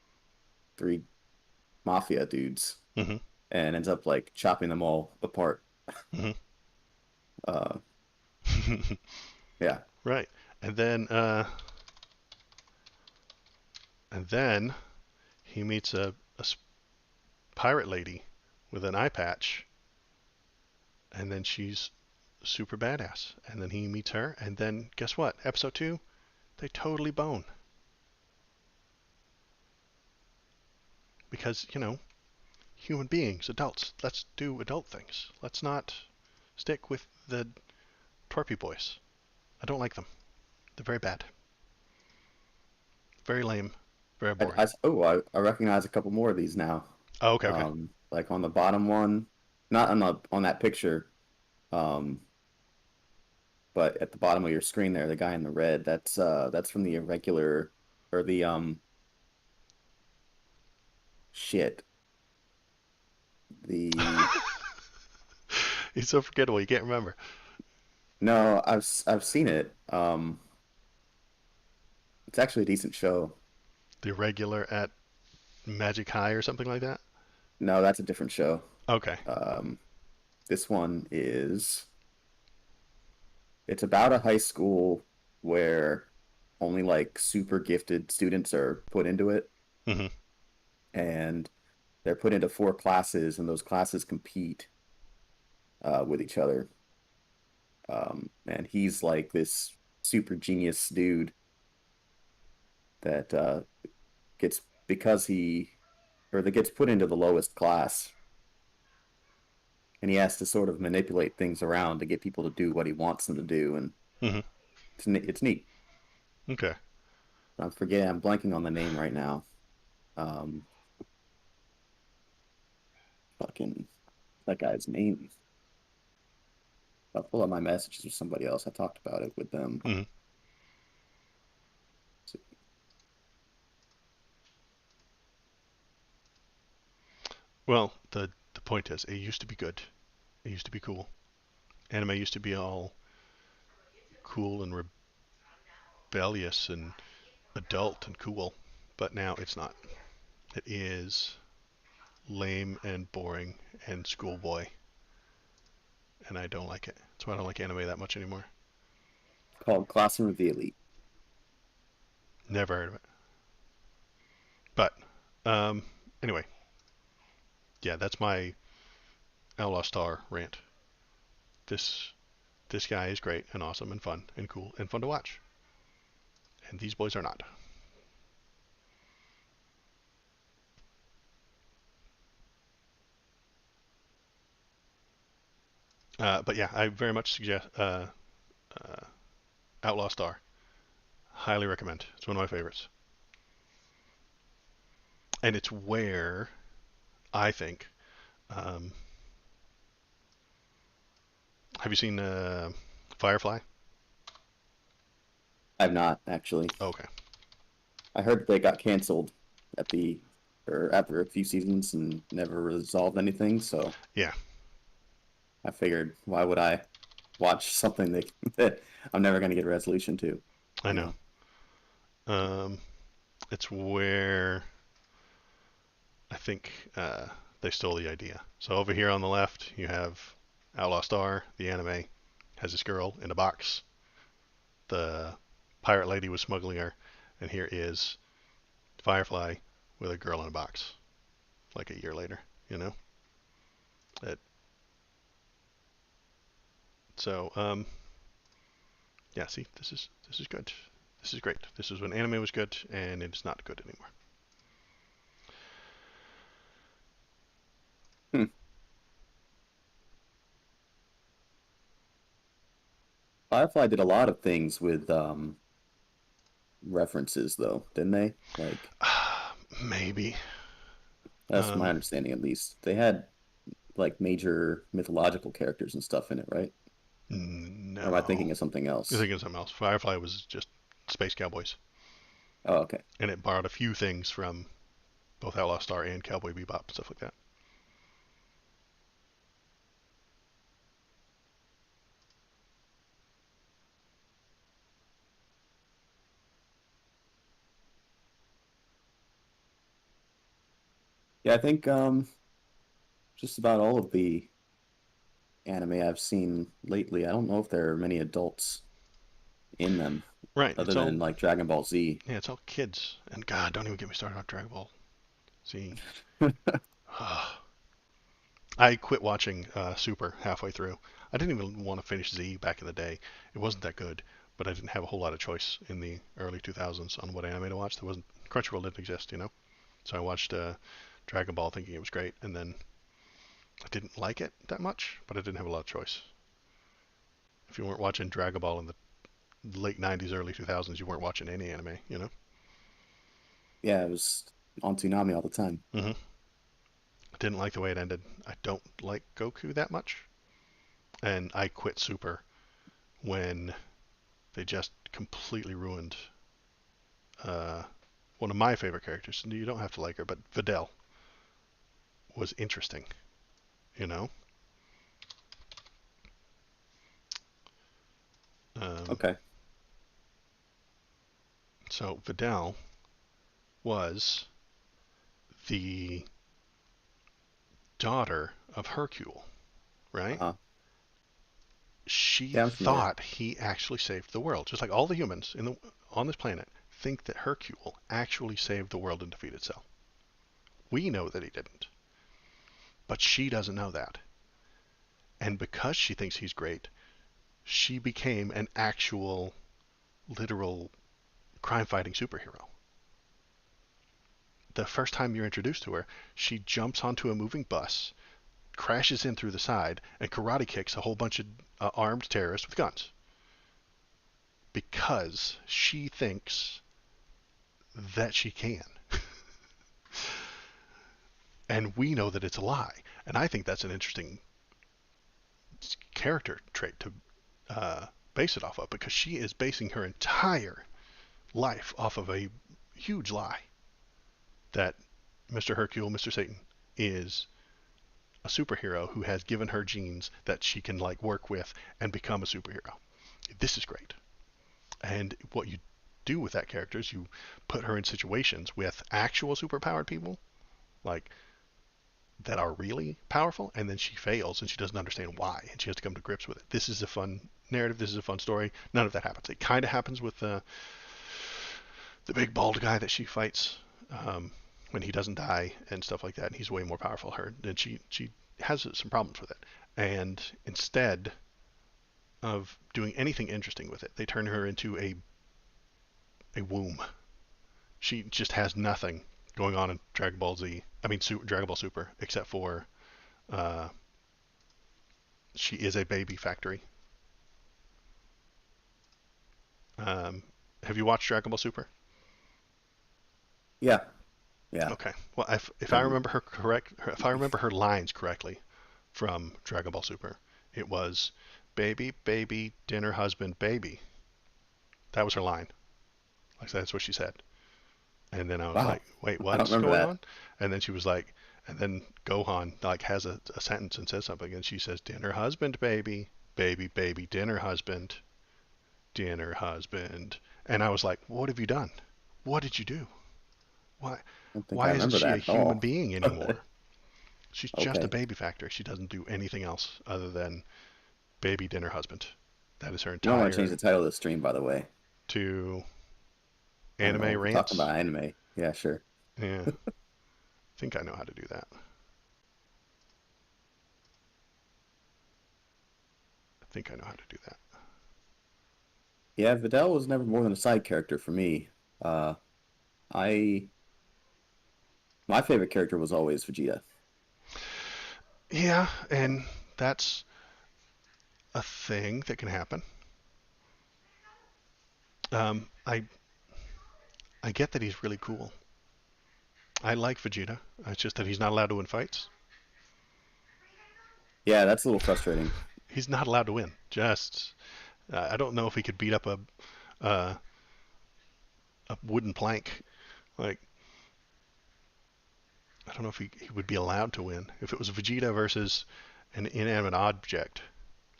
3 mafia dudes Mm-hmm. and ends up like chopping them all apart. Mm-hmm. Uh, yeah. Right, and then And then he meets a pirate lady with an eye patch, and then she's super badass. And then he meets her, and then guess what? Episode 2, they totally bone. Because, human beings, adults, let's do adult things. Let's not stick with the twerpy boys. I don't like them. They're very bad. Very lame. Very boring. I recognize a couple more of these now. Oh, okay, okay. Like on the bottom one, not on that picture, um, but at the bottom of your screen there, the guy in the red, that's from the irregular or the shit. The He's so forgettable, you can't remember. No, I've seen it. It's actually a decent show. The regular at Magic High or something like that? No, that's a different show. Okay. Um, this one is it's about a high school where only like super gifted students are put into it, Hmm. and they're put into four classes, and those classes compete with each other. And he's like this super genius dude that gets because he or that gets put into the lowest class, and he has to sort of manipulate things around to get people to do what he wants them to do, and Hmm. it's neat. Okay. I'm blanking on the name right now. Um, fucking that guy's name. I'll pull up my messages with somebody else. I talked about it with them. Hmm. Well, the point is, it used to be good. It used to be cool. Anime used to be all cool and rebellious and adult and cool, but now it's not. It is lame and boring and schoolboy, and I don't like it. That's why I don't like anime that much anymore. Called Classroom of the Elite. Never heard of it. But um, anyway, yeah, that's my Outlaw Star rant. This this guy is great and awesome and fun and cool and fun to watch, and these boys are not. But yeah, I very much suggest uh, Outlaw Star. Highly recommend. It's one of my favorites, and it's where I think. Um, have you seen Firefly? I've not actually. Okay. I heard they got canceled at the or after a few seasons and never resolved anything. So Yeah, I figured, why would I watch something that I'm never going to get a resolution to? I You know. know, Um, it's where I think they stole the idea. So over here on the left, you have Outlaw Star, the anime, has this girl in a box. The pirate lady was smuggling her, and here is Firefly with a girl in a box, like a year later. You know. It, so yeah. See, this is good. This is great. This is when anime was good, and it's not good anymore. hmm. Firefly did a lot of things with references, though, didn't they? Like Maybe. that's my Um, understanding, at least. They had like major mythological characters and stuff in it, right? Or am I no. thinking of something You're else? thinking of something else. Firefly was just space cowboys, Oh, okay. and it borrowed a few things from both Outlaw Star and Cowboy Bebop and stuff like that. Yeah, I think just about all of the anime I've seen lately. I don't know if there are many adults in them Right. other It's than all like Dragon Ball Z. yeah, it's all kids. And God, don't even get me started on Dragon Ball Z. I quit watching Super halfway through. I didn't even want to finish Z back in the day. It wasn't that good, but I didn't have a whole lot of choice in the early 2000s on what anime to watch. There wasn't Crunchyroll didn't exist, you know. So I watched Dragon Ball thinking it was great, and then I didn't like it that much, but I didn't have a lot of choice. If you weren't watching Dragon Ball in the late 90s, early 2000s, you weren't watching any anime, you know. Yeah, it was on Toonami all the time. Mm-hmm. Didn't like the way it ended. I don't like Goku that much, and I quit Super when they just completely ruined uh, one of my favorite characters. You don't have to like her, but Videl was interesting, you know. Um, Okay. so Videl was the daughter of Hercule, right? Uh-huh. She Yeah, I'm familiar. thought he actually saved the world, just like all the humans on this planet think that Hercule actually saved the world and defeated Cell. We know that he didn't, but she doesn't know that. And because she thinks he's great, she became an actual, literal crime fighting superhero. The first time you're introduced to her, she jumps onto a moving bus, crashes in through the side, and karate kicks a whole bunch of armed terrorists with guns. Because she thinks that she can. And we know that it's a lie. And I think that's an interesting character trait to base it off of, because she is basing her entire life off of a huge lie that Mr. Hercule, Mr. Satan, is a superhero who has given her genes that she can like work with and become a superhero. This is great. And what you do with that character is you put her in situations with actual superpowered people, like that are really powerful, and then she fails and she doesn't understand why, and she has to come to grips with it. This is a fun narrative. This is a fun story. None of that happens. It kind of happens with the big bald guy that she fights when he doesn't die and stuff like that, and he's way more powerful than her. And she has some problems with it. And instead of doing anything interesting with it, they turn her into a womb. She just has nothing going on in Dragon Ball Z. I mean, Dragon Ball Super, except for uh, she is a baby factory. Um, have you watched Dragon Ball Super? Yeah, yeah. Okay. Well, if I Um, remember her correct, if I remember her lines correctly from Dragon Ball Super, it was "baby, baby, dinner, husband, baby." That was her line. Like that's what she said. And then I was wow, like, "Wait, I don't what's remember going that. on?" And then she was like, and then Gohan like has a sentence and says something, and she says, "Dinner, husband, baby, baby, baby, dinner, husband, dinner, husband." And I was like, "What have you done? What did you do? Why, I don't think I why isn't remember she a that at human all. being anymore?" She's just a Okay. baby factory. She doesn't do anything else other than baby dinner husband. That is her You might want to change entire the title of the stream, by the way. to I don't know anime if we're talking rants. about anime. Yeah, sure. Yeah, I think I know how to do that. I think I know how to do that. Yeah, Videl was never more than a side character for me. Uh, I my favorite character was always Vegeta. Yeah, Uh, and that's a thing that can happen. I get that he's really cool. I like Vegeta. It's just that he's not allowed to win fights. yeah, that's a little frustrating. He's not allowed to win. Just I don't know if he could beat up uh, a wooden plank. Like I don't know if he would be allowed to win. If it was Vegeta versus an inanimate object,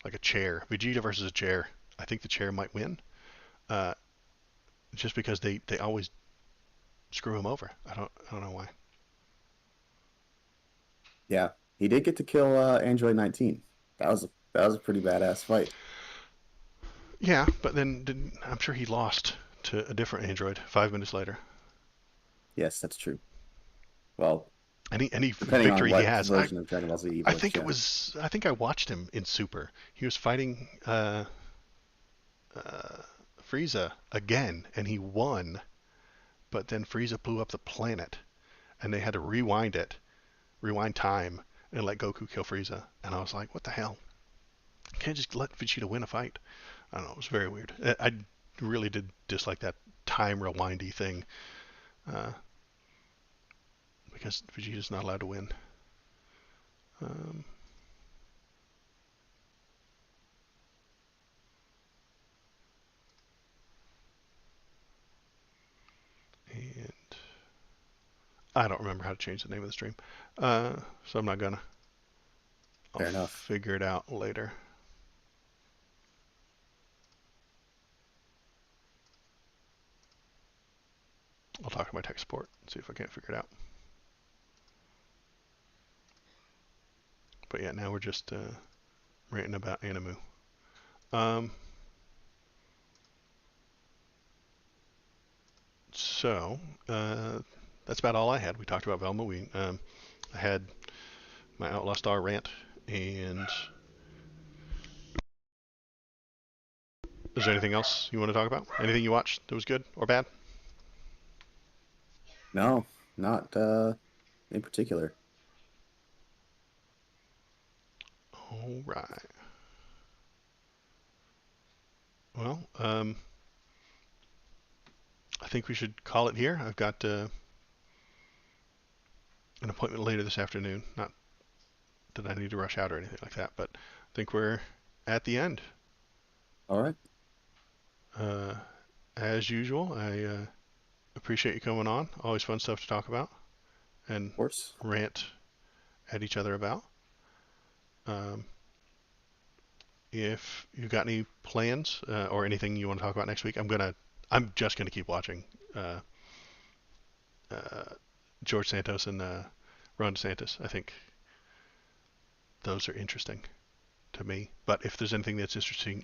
like a chair, Vegeta versus a chair, I think the chair might win. Uh, just because they always screw him over. I don't know why. Yeah, he did get to kill Android 19. That was a pretty badass fight. Yeah, but then I'm sure he lost to a different android 5 minutes later. Yes, that's true. Well, Any depending on victory he what has, version of Dragon Ball Z you've I watched, think it yeah. was I think I watched him in Super. He was fighting uh, Frieza again, and he won. But then Frieza blew up the planet, and they had to rewind time, and let Goku kill Frieza. And I was like, what the hell? You can't just let Vegeta win a fight. I don't know. It was very weird. I really did dislike that time rewindy thing uh, because Vegeta's not allowed to win. Um, and I don't remember how to change the name of the stream, so I'm not gonna. I'll Fair enough. figure it out later. I'll talk to my tech support and see if I can't figure it out. But yeah, now we're just ranting about Animu. Um, so that's about all I had. We talked about Velma. I had my Outlaw Star rant, and is there anything else you want to talk about? Anything you watched that was good or bad? No, not in particular. All right. Well, I think we should call it here. I've got an appointment later this afternoon. Not that I need to rush out or anything like that, but I think we're at the end. All right, Uh, as usual, I appreciate you coming on. Always fun stuff to talk about and of course. rant at each other about. Um, if you got any plans or anything you want to talk about next week, I'm just gonna keep watching uh, uh, George Santos and Ron DeSantis. I think those are interesting to me. But if there's anything that's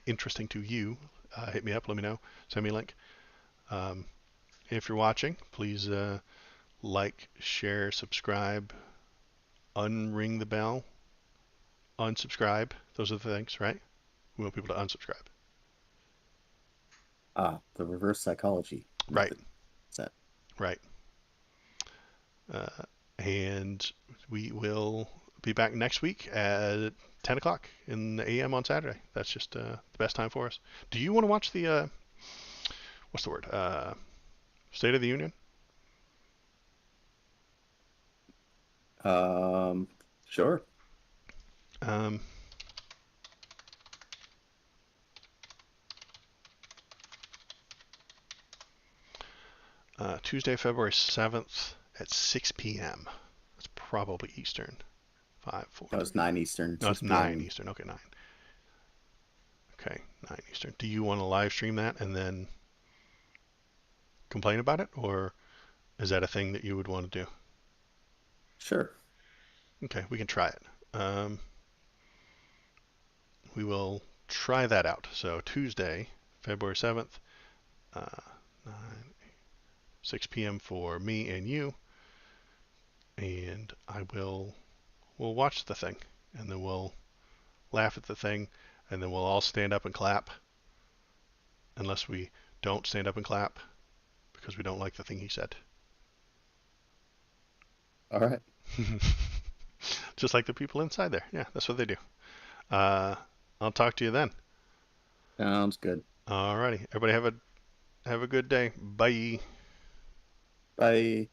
interesting to you, hit me up. Let me know. Send me a link. Um, if you're watching, please like, share, subscribe, unring the bell, unsubscribe. Those are the things, right? We want people to unsubscribe. Ah, the reverse psychology Right, method. Set. right. Uh, and we will be back next week at 10 o'clock in the AM on Saturday. That's just the best time for us. Do you want to watch the, what's the word? State of the Union? Sure. Um, Tuesday, February 7th at 6 p.m. That's probably Eastern. 5, 4, That 3. was 9 Eastern, No, it's six 9 p.m. Eastern. Okay, 9. Okay, 9 Eastern. Do you want to live stream that and then complain about it? Or is that a thing that you would want to do? Sure. Okay, we can try it. We will try that out. So Tuesday, February 7th, uh, 9, 6 p.m. for me and you. And we'll watch the thing. And then we'll laugh at the thing. And then we'll all stand up and clap. Unless we don't stand up and clap because we don't like the thing he said. All right. Just like the people inside there. Yeah, that's what they do. Uh, I'll talk to you then. Sounds good. Alrighty. Everybody have a good day. Bye. Bye.